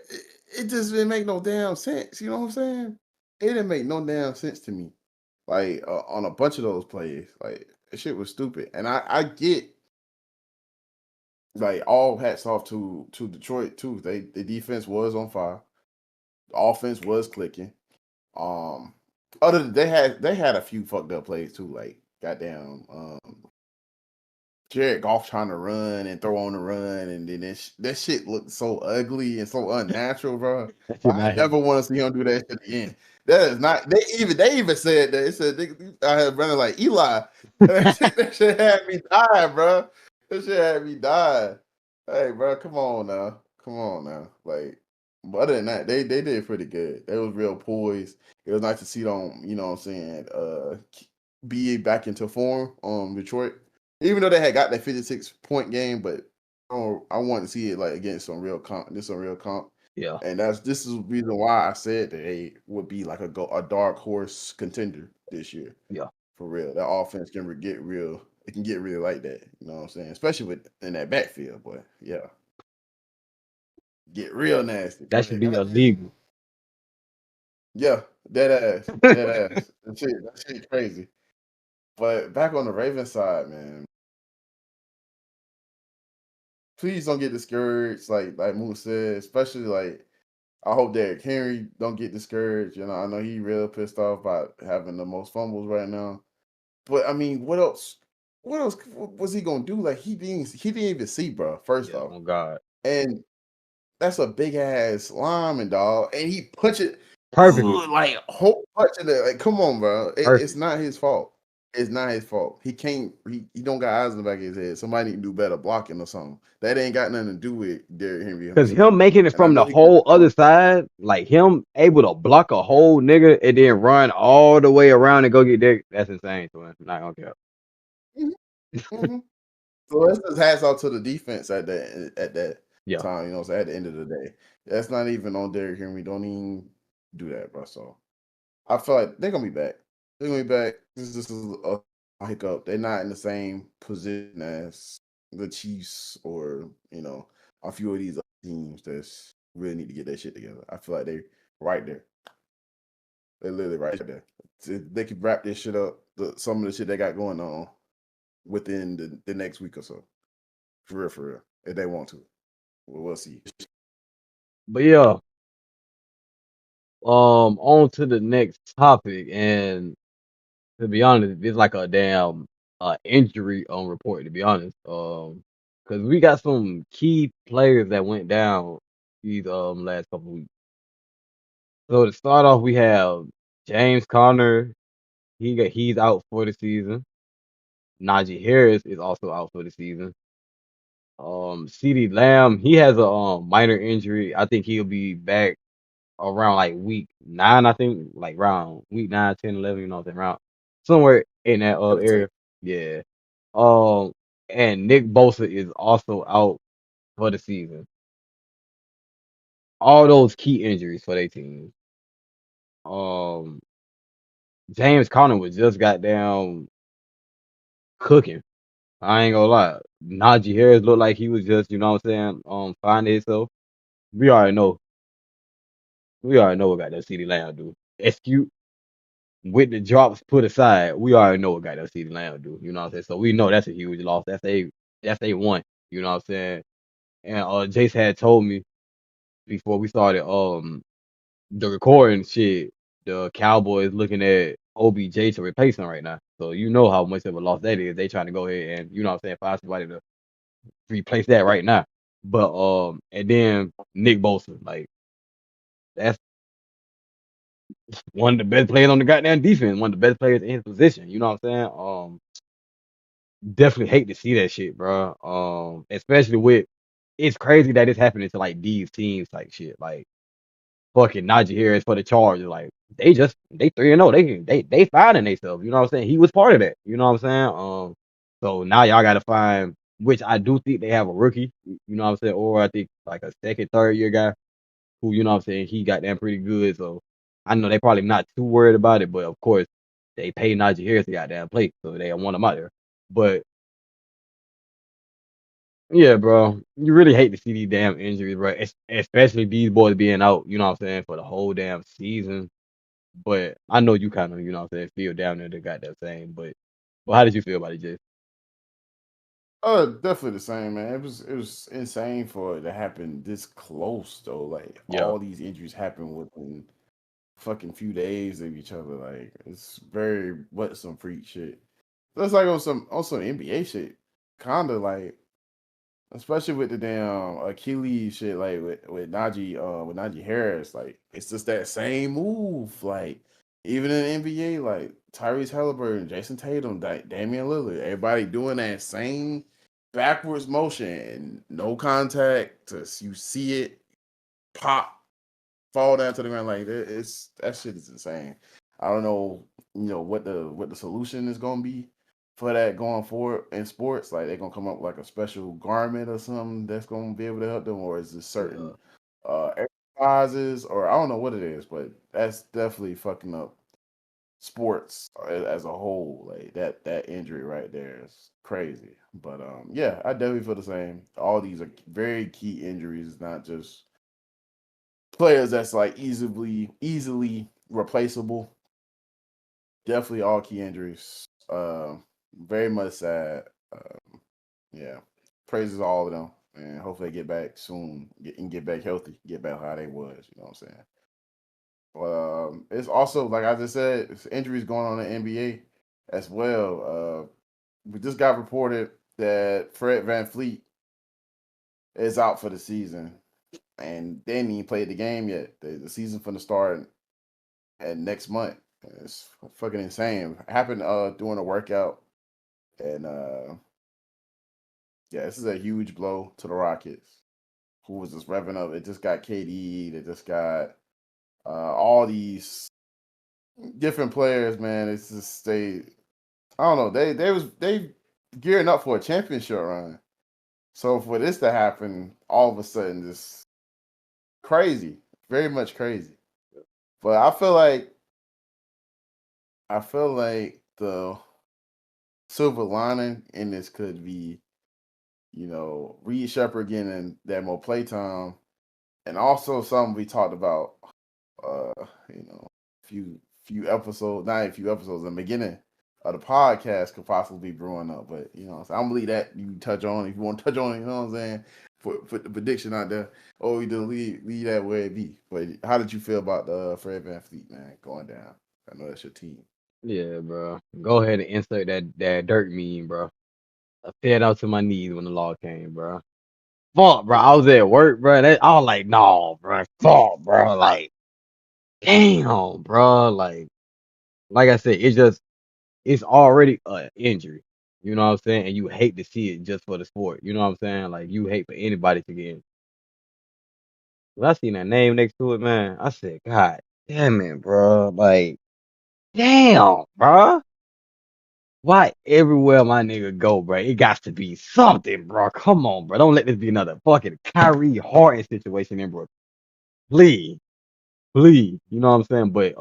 it just didn't make no damn sense. You know what I'm saying? It didn't make no damn sense to me. Like on a bunch of those plays, like that shit was stupid. And I get like all hats off to Detroit too. The defense was on fire. The offense was clicking. Um, other than they had a few fucked up plays too. Like goddamn, Jared Goff trying to run and throw on the run, and then that shit looked so ugly and so unnatural, bro. That shit I not never him. want to see him do that shit again. That is not. They even said that. They said I had running like Eli. That shit had me die, bro. That shit had me die. Hey, bro, come on now, come on now. Like, but other than that, they did pretty good. They was real poised. It was nice to see them. You know what I'm saying? Be back into form. Detroit. Even though they had got that 56-point game, but I want to see it like against some real comp. This some real comp, Yeah. and this is the reason why I said that they would be like a dark horse contender this year Yeah. for real. That offense can get real. It can get real like that. You know what I'm saying? Especially with in that backfield, boy. Yeah, get real nasty, That boy. should That be goddamn. illegal. Yeah, dead ass. That shit crazy. But back on the Ravens side, man. Please don't get discouraged, like Moot said, especially like I hope Derrick Henry don't get discouraged. You know, I know he real pissed off about having the most fumbles right now. But I mean, what else? What else was he gonna do? Like he didn't even see, bro. First Yeah, off, oh God. and that's a big ass lineman, dog. And he punch it, Perfectly. like whole punching it. Like, come on, bro. It's Perfect. not his fault. It's not his fault. He can't. He don't got eyes in the back of his head. Somebody need to do better blocking or something. That ain't got nothing to do with Derrick Henry Because himself. him making it And I from the know he could. whole other side, like him able to block a whole nigga and then run all the way around and go get Dick, that's insane, man. Not gonna care. Mhm, mhm. So let's just hats off to the defense at that Yeah. time. You know, so at the end of the day, that's not even on Derrick Henry. Don't even do that, bro. So I feel like they're gonna be back. They're gonna be back. This is a hiccup. They're not in the same position as the Chiefs or a few of these other teams that's really need to get their shit together. I feel like they right there. They're literally right there. They could wrap this shit up. Some of the shit they got going on within the next week or so. For real. If they want to. We'll see. But yeah, on to the next topic. And to be honest, it's like a damn injury on report, to be honest. Because we got some key players that went down these last couple weeks. So to start off, we have James Conner. He's out for the season. Naji Harris is also out for the season. CeeDee Lamb, he has a minor injury. I think he'll be back around like week 9. I think like around week 9, 10, 11. You know what I'm saying? Around somewhere in that Give or take. area. Yeah. Um, and Nick Bosa is also out for the season. all those key injuries for their team. Um, James Conner was just goddamn cooking. I ain't gonna lie. Naji Harris looked like he was just, you know what I'm saying, finding himself. We already know. We already know what got that CD Lamb do. SQ with the drops put aside, we already know what got that CD Lamb do. You know what I'm saying? So we know that's a huge loss. That's a one. You know what I'm saying? And Jace had told me before we started the recording shit, the Cowboys looking at OBJ to replace him right now. So you know how much of a loss that is. They trying to go ahead and, you know what I'm saying, find somebody to replace that right now. But and then Nick Bosa, like that's one of the best players on the goddamn defense, one of the best players in his position. You know what I'm saying? Definitely hate to see that shit, bro. Especially with it's crazy that it's happening to like these teams like shit. Like fucking Naji Harris for the Chargers. Like they 3-0. They finding themselves. You know what I'm saying? He was part of that. You know what I'm saying? So now y'all gotta find which I do think they have a rookie. You know what I'm saying? Or I think like a second, third year guy who, you know what I'm saying, he got them pretty good. So I know they probably not too worried about it, but of course they pay Naji Harris to goddamn play, so they want him out there. But yeah, bro, you really hate to see these damn injuries, bro. Especially these boys being out, you know what I'm saying, for the whole damn season. But I know you kind of, you know what I'm saying, feel down there they got that same. But well, how did you feel about it, Jay? Definitely the same, man. It was insane for it to happen this close though. Like Yeah. all these injuries happen within fucking few days of each other. Like it's very what some freak shit. That's like on some NBA shit. Kinda like especially with the damn Achilles shit, like with Naji Harris, like it's just that same move. Like even in the NBA, like Tyrese Halliburton, Jason Tatum, Damian Lillard, everybody doing that same backwards motion and no contact. Just you see it pop, fall down to the ground. Like it's that shit is insane. I don't know, what the solution is gonna be for that going forward in sports. Like they're gonna come up with like a special garment or something that's gonna be able to help them, or is it certain Yeah. exercises, or I don't know what it is, but that's definitely fucking up sports as a whole. Like that injury right there is crazy. But yeah, I definitely feel the same. All these are very key injuries, not just players that's like easily replaceable. Definitely all key injuries. Very much sad. Yeah, praises all of them, and hopefully they get back soon and get back healthy, get back how they was. You know what I'm saying? But it's also like I just said, it's injuries going on in the NBA as well. We just got reported that Fred Van Fleet is out for the season, and they didn't even play the game yet. The season from the start and next month. It's fucking insane. It happened during a workout, and yeah, this is a huge blow to the Rockets, who was just revving up. It just got KD. They just got all these different players. Man, it's just they. I don't know. They gearing up for a championship run. So for this to happen, all of a sudden, just crazy, very much crazy. But I feel like the silver lining in this could be, Reed Shepard getting that more playtime, and also something we talked about, uh, few episodes, not a few episodes in the beginning of the podcast could possibly be brewing up. But so I'm gonna leave that you touch on if you want to touch on it. You know what I'm saying? Put the prediction out there, or you just leave that where it be. But how did you feel about the Fred VanVleet, man, going down? I know that's your team. Yeah, bro. Go ahead and insert that dirt meme, bro. I fell out to my knees when the law came, bro. Fuck, bro. I was at work, bro. I was like, no, bro. Fuck, bro. Like, damn, bro. Like I said, it's already an injury. You know what I'm saying? And you hate to see it just for the sport. You know what I'm saying? Like you hate for anybody to get injured. When I seen that name next to it, man, I said, God damn it, bro. Like, damn, bro. Why everywhere my nigga go, bro? It got to be something, bro. Come on, bro. Don't let this be another fucking Kyrie Harden situation in Brooklyn. please, please, you know what I'm saying? But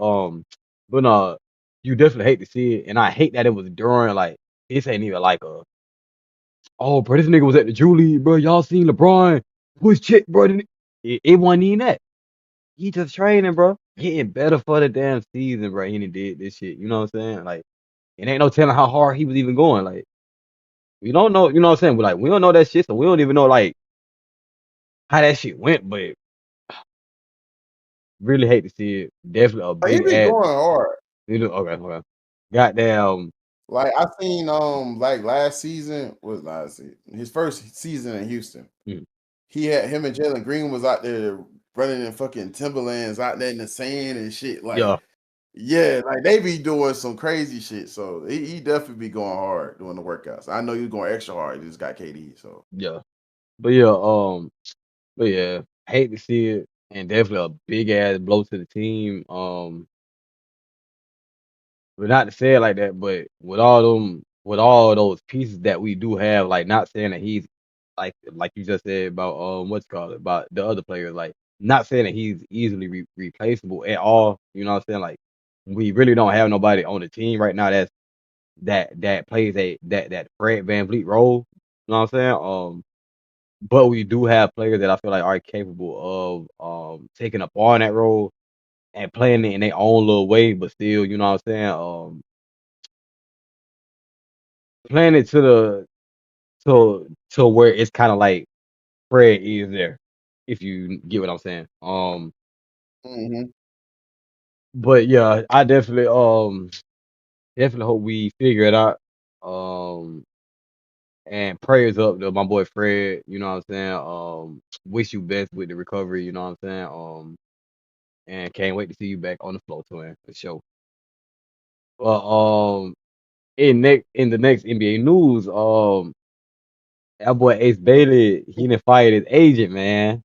you definitely hate to see it, and I hate that it was during like this ain't even like a oh, bro, this nigga was at the Julie, bro. Y'all seen LeBron push chick, bro? It wasn't even that. He just training, bro, getting better for the damn season, bro. He done did this shit, you know what I'm saying? Like, it ain't no telling how hard he was even going. Like, we don't know, you know what I'm saying? But like, we don't know that shit, so we don't even know like how that shit went. But really hate to see it. Definitely a Like, he big be ass. going hard. You know, okay. Goddamn. Like I seen like last season was last season, his first season in Houston. Mm. He had him and Jalen Green was out there running in fucking Timberlands out there in the sand and shit. Like, yeah, like they be doing some crazy shit. So he definitely be going hard doing the workouts. I know he's going extra hard. He just got KD. So Yeah. But yeah, hate to see it, and definitely a big ass blow to the team. But not to say it like that, but with all those pieces that we do have, like not saying that he's like you just said about what's it called about the other players, like not saying that he's easily replaceable at all. You know what I'm saying? Like we really don't have nobody on the team right now that plays that Fred VanVleet role. You know what I'm saying? But we do have players that I feel like are capable of taking up on that role and playing it in their own little way, but still, you know what I'm saying? Playing it to where it's kind of like Fred is there, if you get what I'm saying. mhm. But yeah, I definitely hope we figure it out. Um, and prayers up to my boy Fred. You know what I'm saying. Wish you best with the recovery. You know what I'm saying. And can't wait to see you back on the floor, twin, for sure. Well, in the next NBA news, that boy Ace Bailey, he done fired his agent, man.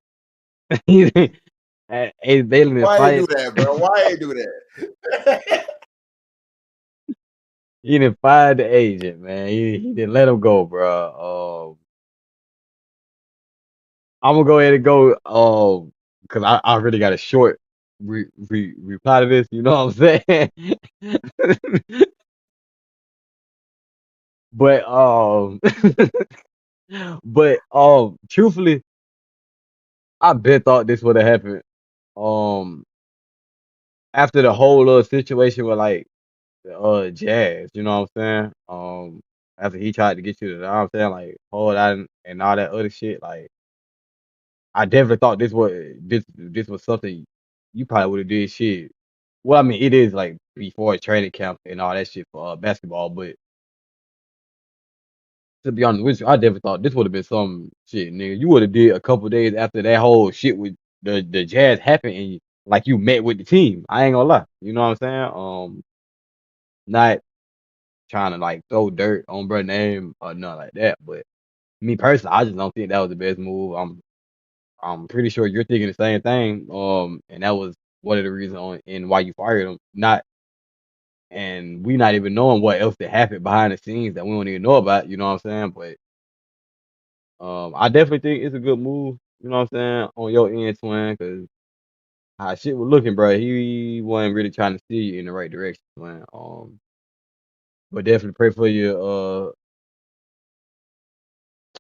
Ace Bailey done Why you do fired. that, bro? Why you do that? He done fired the agent, man. He didn't let him go, bro. I'm gonna go ahead and go, because I really got a short reply to this. You know what I'm saying? But truthfully, I bet thought this would have happened. Um, after the whole situation with like Jazz, you know what I'm saying? After he tried to get you to, you know what I'm saying, like hold on and all that other shit, like I definitely thought this was something you probably would have did shit. Well, I mean, it is like before training camp and all that shit for basketball, but to be honest with you, I definitely thought this would have been some shit, nigga. You would have did a couple days after that whole shit with the Jazz happened, and like you met with the team. I ain't gonna lie, you know what I'm saying? Not trying to like throw dirt on bro name or nothing like that, but me personally, I just don't think that was the best move. I'm pretty sure you're thinking the same thing. And that was one of the reasons in why you fired him. Not and we not even knowing what else that happened behind the scenes that we don't even know about. You know what I'm saying? But I definitely think it's a good move. You know what I'm saying on your end, twin, because how shit was looking, bro. He wasn't really trying to steer you in the right direction, twin. But definitely pray for you.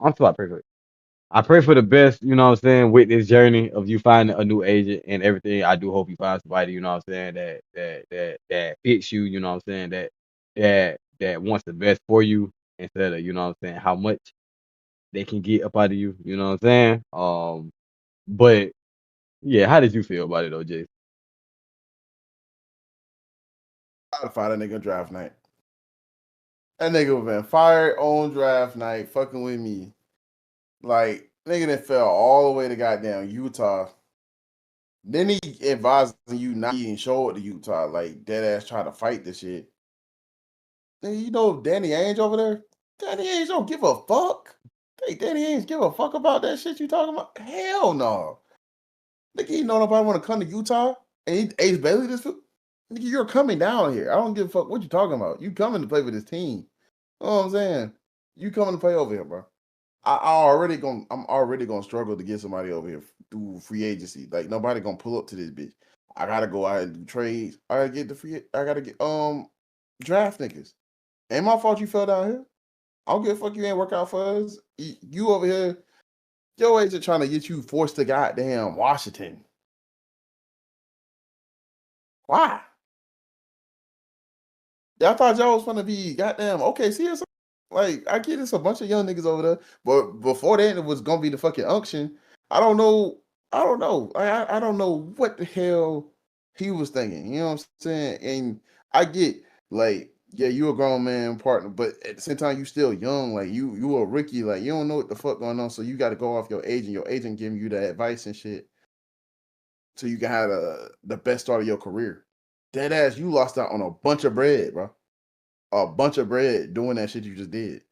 I'm still pray for you. I pray for the best, you know what I'm saying, with this journey of you finding a new agent and everything. I do hope you find somebody, you know what I'm saying, that fits you, you know what I'm saying, that wants the best for you instead of, you know what I'm saying, how much they can get up out of you, you know what I'm saying? But yeah, how did you feel about it though, Jason? I'd fire that nigga on draft night. That nigga would been fired on draft night, fucking with me. Like, nigga that fell all the way to goddamn Utah. Then he advising you not even show it to Utah, like dead ass trying to fight this shit. Nigga, you know Danny Ainge over there? Danny Ainge don't give a fuck. Hey, Danny Ainge give a fuck about that shit you talking about? Hell no. Nigga, you know nobody want to come to Utah? And he Ace Bailey this nigga, you're coming down here. I don't give a fuck what you talking about. You coming to play for this team. You know what I'm saying? You coming to play over here, bro. I'm already gonna struggle to get somebody over here through free agency. Like nobody gonna pull up to this bitch. I gotta go out and do trades. I gotta get I gotta get draft niggas. Ain't my fault you fell down here. I don't give a fuck you ain't work out for us. You over here, your agent trying to get you forced to goddamn Washington. Why? Y'all thought y'all was gonna be goddamn OKC or something? Like, I get it's a bunch of young niggas over there, but before then it was gonna be the fucking unction. I don't know. I don't know. I don't know what the hell he was thinking. You know what I'm saying? And I get like, yeah, you a grown man partner, but at the same time, you still young. Like you a rookie. Like you don't know what the fuck going on, so you got to go off your agent. Your agent giving you the advice and shit, so you can have the best start of your career. Dead ass, you lost out on a bunch of bread, bro. A bunch of bread doing that shit you just did.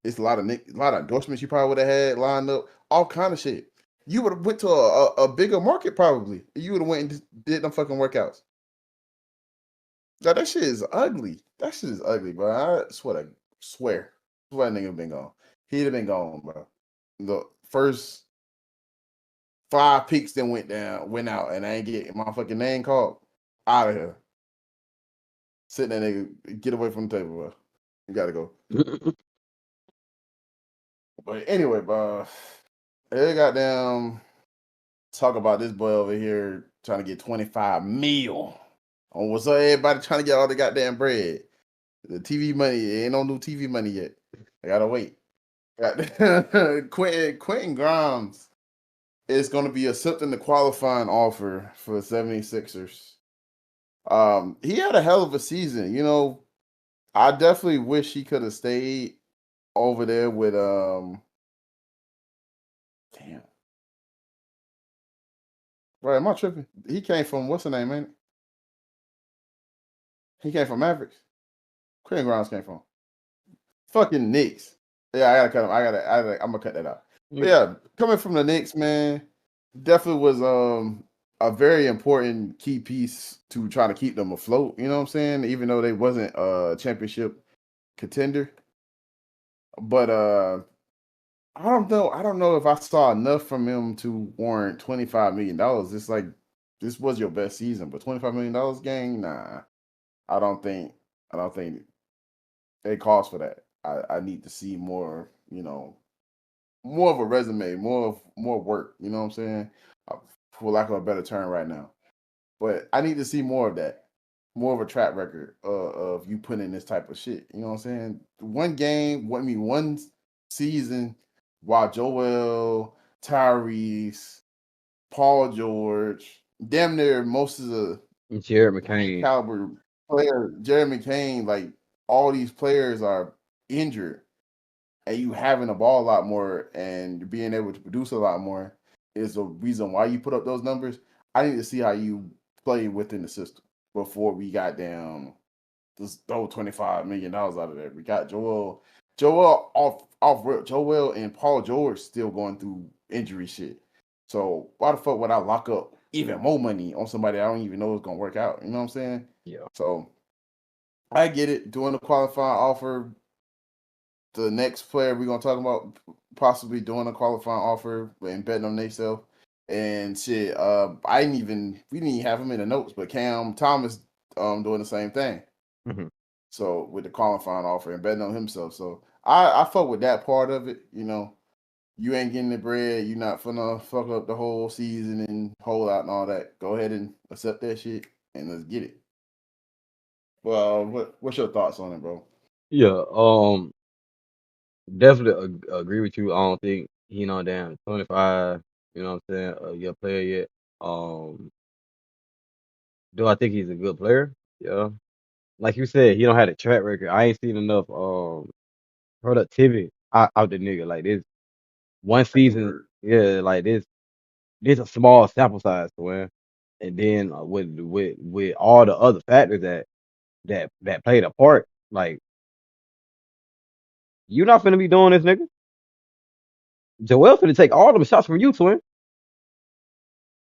It's a lot of endorsements you probably would have had lined up, all kind of shit. You would have went to a bigger market probably. You would have went and did them fucking workouts. That shit is ugly. That shit is ugly, bro. I swear. That nigga been gone. He'd have been gone, bro. The first 5 picks then went out, and I ain't get my fucking name called. Out of here. Sit there, nigga. Get away from the table, bro. You gotta go. But anyway, bro. They goddamn talk about this boy over here trying to get 25 mil. On what's up, everybody trying to get all the goddamn bread. The TV money, ain't no new TV money yet. I gotta wait. Quinton Grimes is going to be accepting the qualifying offer for the 76ers. He had a hell of a season. You know, I definitely wish he could have stayed over there with damn. Right, am I tripping? He came from what's the name, man? He came from Mavericks. Quinton Grimes came from fucking Knicks. Yeah, I gotta cut him. I'm gonna cut that out. But yeah, coming from the Knicks, man, definitely was a very important key piece to try to keep them afloat. You know what I'm saying? Even though they wasn't a championship contender, but I don't know. I don't know if I saw enough from him to warrant $25 million. It's like this was your best season, but $25 million gang, nah. I don't think it calls for that. I need to see more, more of a resume, more work, you know what I'm saying? For lack of a better term right now. But I need to see more of that. More of a track record of you putting in this type of shit. You know what I'm saying? One season while Joel, Tyrese, Paul George, damn near most of the Jared McCain caliber player, Jerry McCain, like all these players are injured, and you having the ball a lot more and being able to produce a lot more is the reason why you put up those numbers. I need to see how you play within the system before we got down just throw $25 million out of there. We got Joel off rip. Joel and Paul George still going through injury shit. So why the fuck would I lock up even more money on somebody I don't even know is gonna work out? You know what I'm saying? Yeah. So I get it. Doing a qualifying offer. The next player we're gonna talk about possibly doing a qualifying offer and betting on themselves. And shit, we didn't even have him in the notes, but Cam Thomas doing the same thing. Mm-hmm. So with the qualifying offer and betting on himself. So I fuck with that part of it, You ain't getting the bread, you're not finna fuck up the whole season and hold out and all that. Go ahead and accept that shit and let's get it. Well, what's your thoughts on it, bro? Yeah, definitely agree with you. I don't think he damn 25, you know what I'm saying, a year player yet. Do I think he's a good player? Yeah. Like you said, he don't have a track record. I ain't seen enough productivity out the nigga. Like this one season, yeah, like this a small sample size, man. And then with all the other factors that played a part, like you not finna be doing this, nigga. Joel finna take all them shots from you, twin.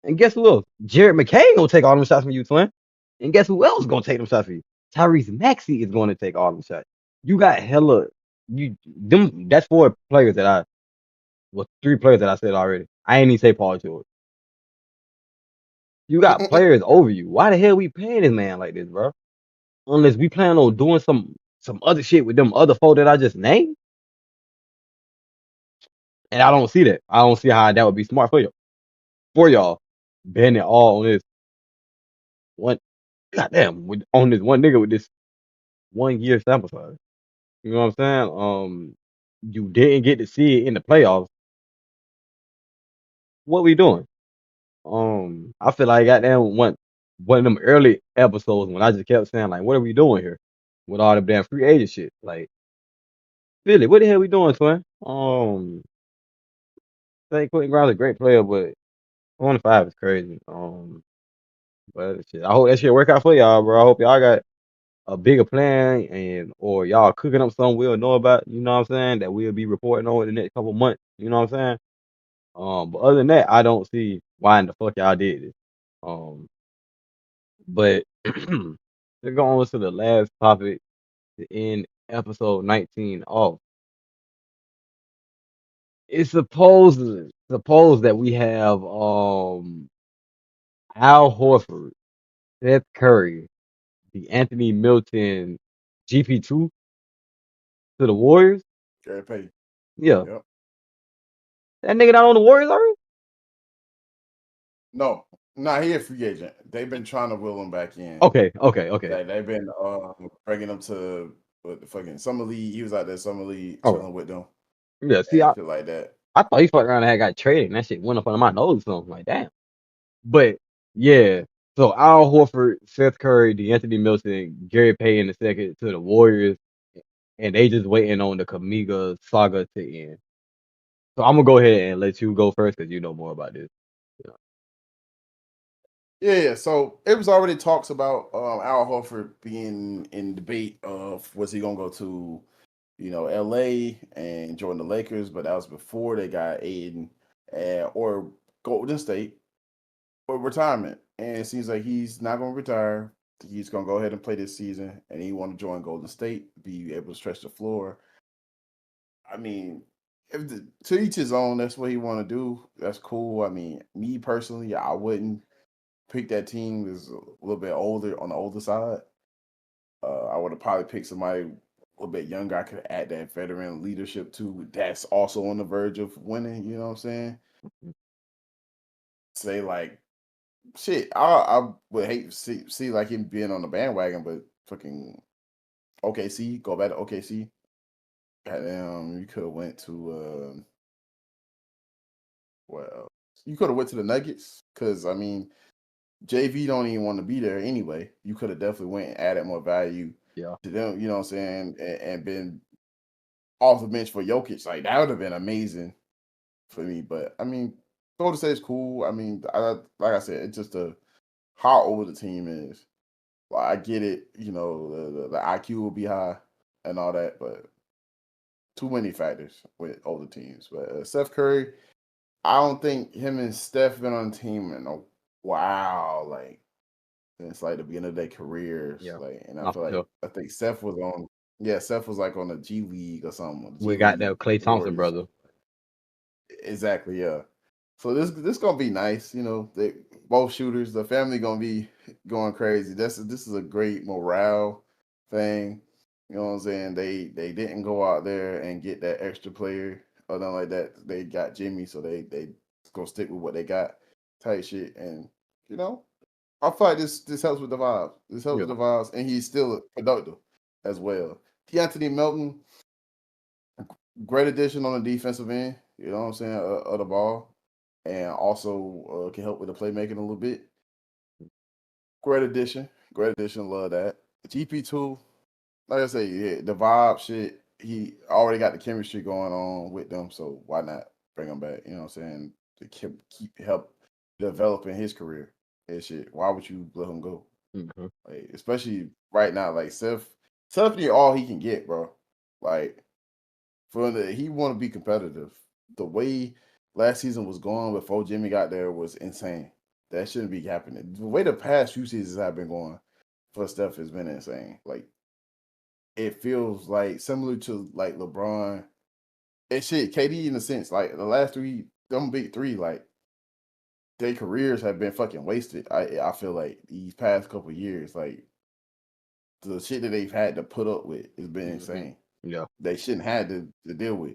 And guess who else? Jared McCain gonna take all them shots from you, twin. And guess who else gonna take them shots from you? Tyrese Maxey is gonna take all them shots. You got hella that's 4 players that Well, 3 players that I said already. I ain't even say Paul George. You got players over you. Why the hell we paying this man like this, bro? Unless we plan on doing some other shit with them other 4 that I just named. And I don't see that. I don't see how that would be smart for y'all. Betting it all on this one. Goddamn, on this one nigga with this 1 year sample size. You know what I'm saying? You didn't get to see it in the playoffs. What we doing? I feel like goddamn one of them early episodes when I just kept saying like, what are we doing here with all the damn free agent shit? Like, Philly, what the hell we doing, twin? I think Quinton Grimes is a great player, but 25 is crazy. But shit, I hope that shit work out for y'all, bro. I hope y'all got a bigger plan or y'all cooking up something we'll know about. You know what I'm saying? That we'll be reporting on in the next couple months. You know what I'm saying? But other than that, I don't see why in the fuck y'all did this. But to go on to the last topic to end episode 19 off. It's supposed that we have Al Horford, Seth Curry, the Anthony Milton GP2 to the Warriors. Gary Payton. Yeah. Yep. That nigga not on the Warriors already? No, he a free agent. They've been trying to will him back in. Okay. They've been bringing him to the fucking summer league. He was out there summer league Oh. chilling with them. Yeah, see, I feel like that. I thought he fucked around and had got traded and that shit went up under my nose or something. Like, damn. But yeah, so Al Horford, Seth Curry, DeAnthony Milton, Gary Payton the second to the Warriors, and they just waiting on the Kaminga saga to end. So I'm gonna go ahead and let you go first because you know more about this. Yeah. So it was already talks about Al Horford being in debate of was he gonna go to, LA and join the Lakers, but that was before they got Aiden or Golden State or retirement. And it seems like he's not gonna retire. He's gonna go ahead and play this season, and he want to join Golden State, be able to stretch the floor. I mean, to each his own. That's what he want to do. That's cool. I mean, me personally, I wouldn't pick that team is a little bit older on the older side. I would have probably picked somebody a little bit younger. I could add that veteran leadership too. That's also on the verge of winning. You know what I'm saying? Say like shit. I would hate to see like him being on the bandwagon, but fucking OKC, go back to OKC. Goddamn, you could have went to well, you could have went to the Nuggets because I mean JV don't even want to be there anyway. You could have definitely went and added more value to them, you know what I'm saying, and been off the bench for Jokic. Like that would have been amazing for me. But I mean, Golden State's cool. I mean, like I said, it's just how old the team is. Like, I get it, the IQ will be high and all that, but too many factors with older teams. But Steph Curry, I don't think him and Steph been on the team in a while. Like since like the beginning of their careers. Yeah. Like, and I feel like I think Steph was on. Yeah, Steph was like on the G League or something. We got that Klay Thompson brother. Exactly. Yeah. So this gonna be nice. They both shooters. The family gonna be going crazy. This is a great morale thing. You know what I'm saying? They didn't go out there and get that extra player or nothing like that. They got Jimmy, so they gonna stick with what they got. Type shit, and I feel like this helps with the vibes. This helps with the vibes, and he's still productive as well. Anthony Melton, great addition on the defensive end. You know what I'm saying of the ball, and also can help with the playmaking a little bit. Great addition. Love that. GP2, like I say, yeah, the vibe shit. He already got the chemistry going on with them, so why not bring him back? You know what I'm saying to keep help developing his career. And shit, why would you let him go? Mm-hmm. Like, especially right now, like Seth need all he can get, bro. Like, he want to be competitive. The way last season was going before Jimmy got there was insane. That shouldn't be happening. The way the past few seasons have been going for Steph has been insane. Like, it feels like similar to like LeBron And shit, KD in a sense, like the last three, them big three, like their careers have been fucking wasted. I feel like these past couple years, like the shit that they've had to put up with has been insane. Yeah. They shouldn't have to deal with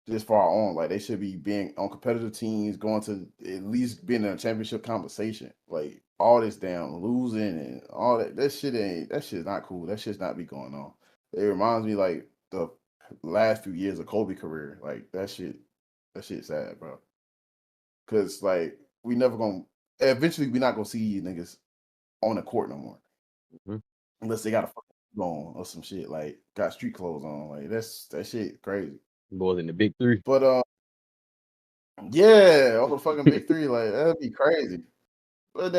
this far on. Like they should be being on competitive teams, going to at least being in a championship conversation. Like all this damn losing and all that. That shit's not cool. That shit's not be going on. It reminds me like the last few years of Kobe career. Like that shit's sad, bro. Cause like we never gonna eventually we not gonna see you niggas on the court no more. Mhm. Unless they got a fucking on or some shit, like got street clothes on. Like that shit crazy. Boys in the big three. But yeah, all the fucking big three, like that'd be crazy. But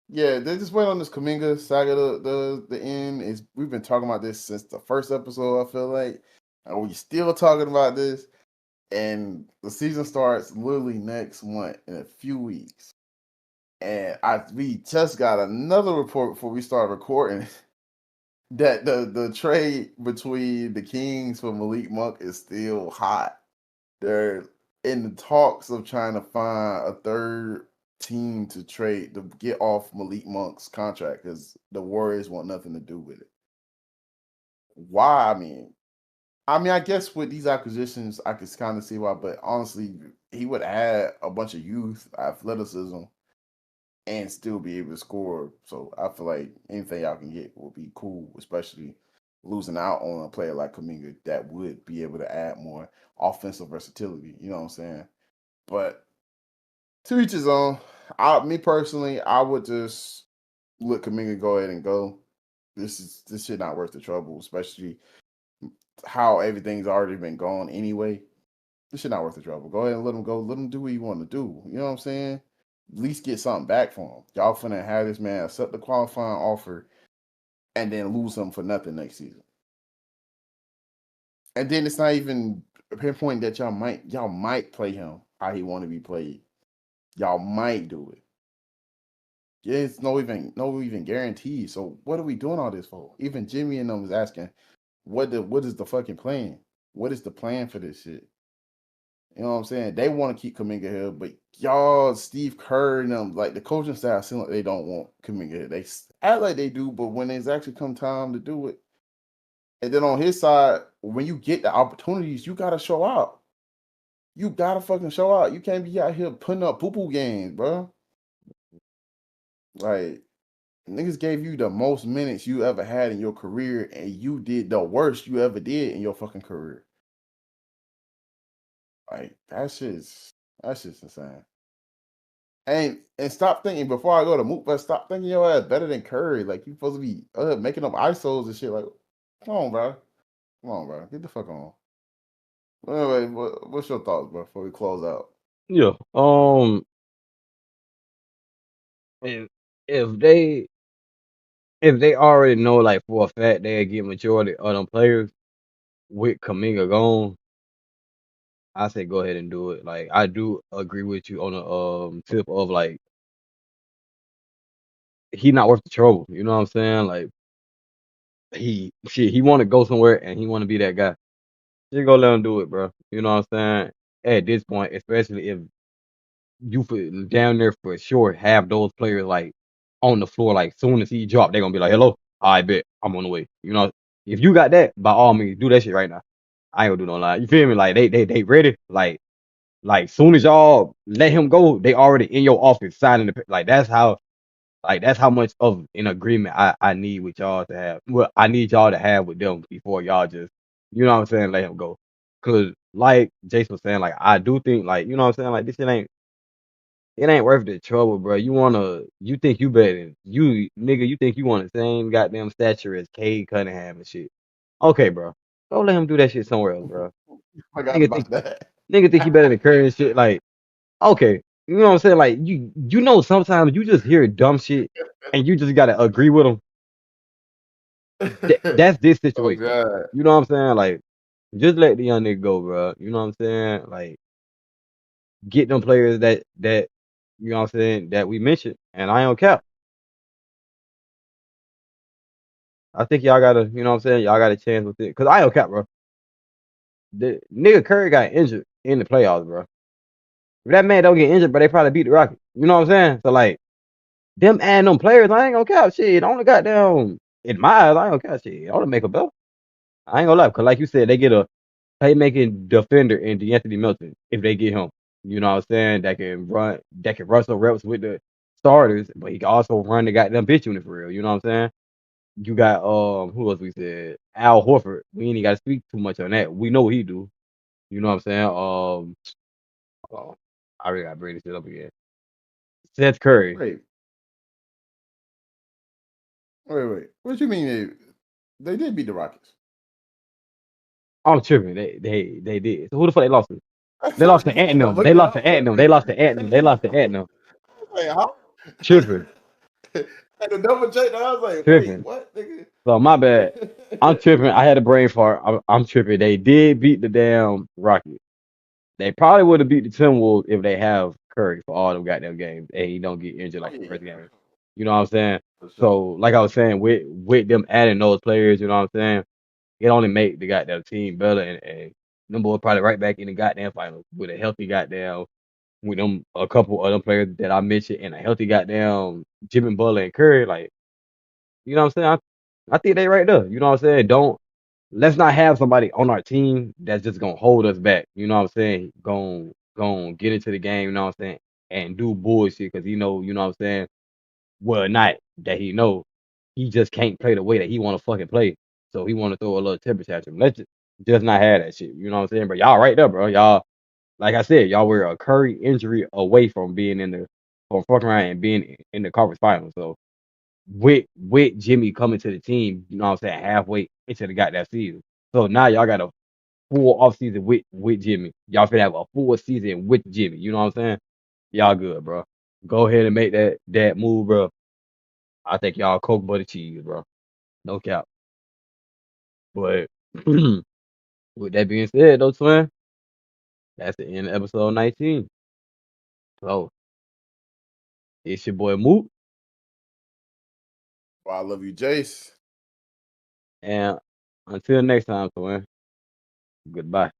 yeah, they just went on this Kaminga saga. The end is we've been talking about this since the first episode. I feel like, and we still talking about this, and the season starts literally next month in a few weeks. And we just got another report before we start recording that the trade between the Kings for Malik Monk is still hot. They're in the talks of trying to find a third team to trade to get off Malik Monk's contract because the Warriors want nothing to do with it. Why? I guess with these acquisitions, I could kind of see why, but honestly, he would add a bunch of youth, athleticism, and still be able to score. So I feel like anything y'all can get will be cool, especially losing out on a player like Kaminga that would be able to add more offensive versatility. You know what I'm saying? But to each his own. Me personally, I would just let Kaminga go ahead and go. This shit not worth the trouble, especially how everything's already been gone anyway. This shit not worth the trouble. Go ahead and let him go. Let him do what you want to do. You know what I'm saying? At least get something back for him. Y'all finna have this man accept the qualifying offer and then lose him for nothing next season. And then it's not even pinpoint that y'all might play him how he want to be played. Y'all might do it. Yeah, it's no even guarantee. So what are we doing all this for? Even Jimmy and them was asking, what is the fucking plan? What is the plan for this shit? You know what I'm saying? They want to keep Kaminga here, but y'all, Steve Kerr and them, like the coaching staff, seem like they don't want Kaminga here. They act like they do, but when it's actually come time to do it, and then on his side, when you get the opportunities, you gotta show out. You gotta fucking show out. You can't be out here putting up poo-poo games, bro. Like niggas gave you the most minutes you ever had in your career, and you did the worst you ever did in your fucking career. Like that's just insane. And stop thinking before I go to Moot, but stop thinking your ass better than Curry. Like you supposed to be making up ISOs and shit. Like, come on, bro. Come on, bro. Get the fuck on. Anyway, what's your thoughts, bro? Before we close out. Yeah. And if they already know like for a fact they get majority of them players with Kaminga gone, I say go ahead and do it. Like I do agree with you on the tip of like he not worth the trouble. You know what I'm saying? Like he want to go somewhere and he want to be that guy. Just go let him do it, bro. You know what I'm saying? At this point, especially if you put down there for sure have those players like on the floor, like soon as he drop, they're gonna be like, hello, I bet I'm on the way. You know, if you got that, by all means, do that shit right now. I ain't gonna do no lie. You feel me? Like they ready. Like soon as y'all let him go, they already in your office signing the that's how much of an agreement I need with y'all to have. Well, I need y'all to have with them before y'all just, you know what I'm saying, let him go. Cause like Jace was saying, like I do think like, you know what I'm saying, like this shit ain't worth the trouble, bro. You think you better than you nigga, you think you want the same goddamn stature as Cade Cunningham and shit. Okay, bro. Go let him do that shit somewhere else, bro. Forgot Nigga think about that. nigga think he better than Curry and shit. Like, okay. You know what I'm saying? Like you know sometimes you just hear dumb shit and you just gotta agree with them. That's this Oh situation. god. You know what I'm saying? Like, just let the young nigga go, bro. You know what I'm saying? Like, get them players that you know what I'm saying that we mentioned, and I don't cap. I think y'all got a, you know what I'm saying? Y'all got a chance with it. Cause I don't cap, bro. The nigga Curry got injured in the playoffs, bro. If that man don't get injured, but they probably beat the Rockets. You know what I'm saying? So like them adding them players, I ain't gonna count shit. Only got down in my eyes, I ain't gonna count shit. I wanna make a belt. I ain't gonna lie, cause like you said, they get a playmaking defender in DeAnthony Melton if they get him. You know what I'm saying? That can run some reps with the starters, but he can also run the goddamn bitch unit for real. You know what I'm saying? You got who else we said? Al Horford. We ain't gotta speak too much on that. We know what he do. You know what I'm saying? Oh, I really gotta bring this shit up again. Seth Curry. Wait, wait. What you mean they did beat the Rockets? I'm tripping. They did. So who the fuck they lost to? They lost to I'm Anthem. They looking lost up. to Anthem. They lost to Anthem. They lost to Anthem. Wait, how? Tripping. Had to double check that. I was like, wait, Tripping. what, nigga? So my bad. I'm tripping. I had a brain fart. I'm tripping. They did beat the damn Rockets. They probably would have beat the Timberwolves if they have Curry for all them goddamn games and he don't get injured Oh like the yeah, first game. You know what I'm saying? for sure. So like I was saying, with them adding those players, you know what I'm saying? It only make the goddamn team better and them boys probably right back in the goddamn finals with a healthy goddamn with them a couple other players that I mentioned and a healthy goddamn Jimmy Butler and Curry. Like, you know what I'm saying? I think they right there. You know what I'm saying? Don't let's not have somebody on our team that's just gonna hold us back. You know what I'm saying? Going get into the game, you know what I'm saying, and do bullshit because you know what I'm saying. Well, not that he just can't play the way that he want to fucking play. So he want to throw a little temper tantrum. Let's just not have that shit. You know what I'm saying? But y'all right there, bro. Y'all, like I said, y'all were a Curry injury away from being in the from fucking around and being in the conference finals. So with Jimmy coming to the team, you know what I'm saying, halfway into the goddamn season. So now y'all got a full off season with Jimmy. Y'all finna have a full season with Jimmy. You know what I'm saying? Y'all good, bro. Go ahead and make that move, bro. I think y'all coke butter cheese, bro. No cap. But with that being said, though, twin, that's the end of episode 19. So it's your boy Moot, Well, I love you, Jace. and until next time, twin. Goodbye.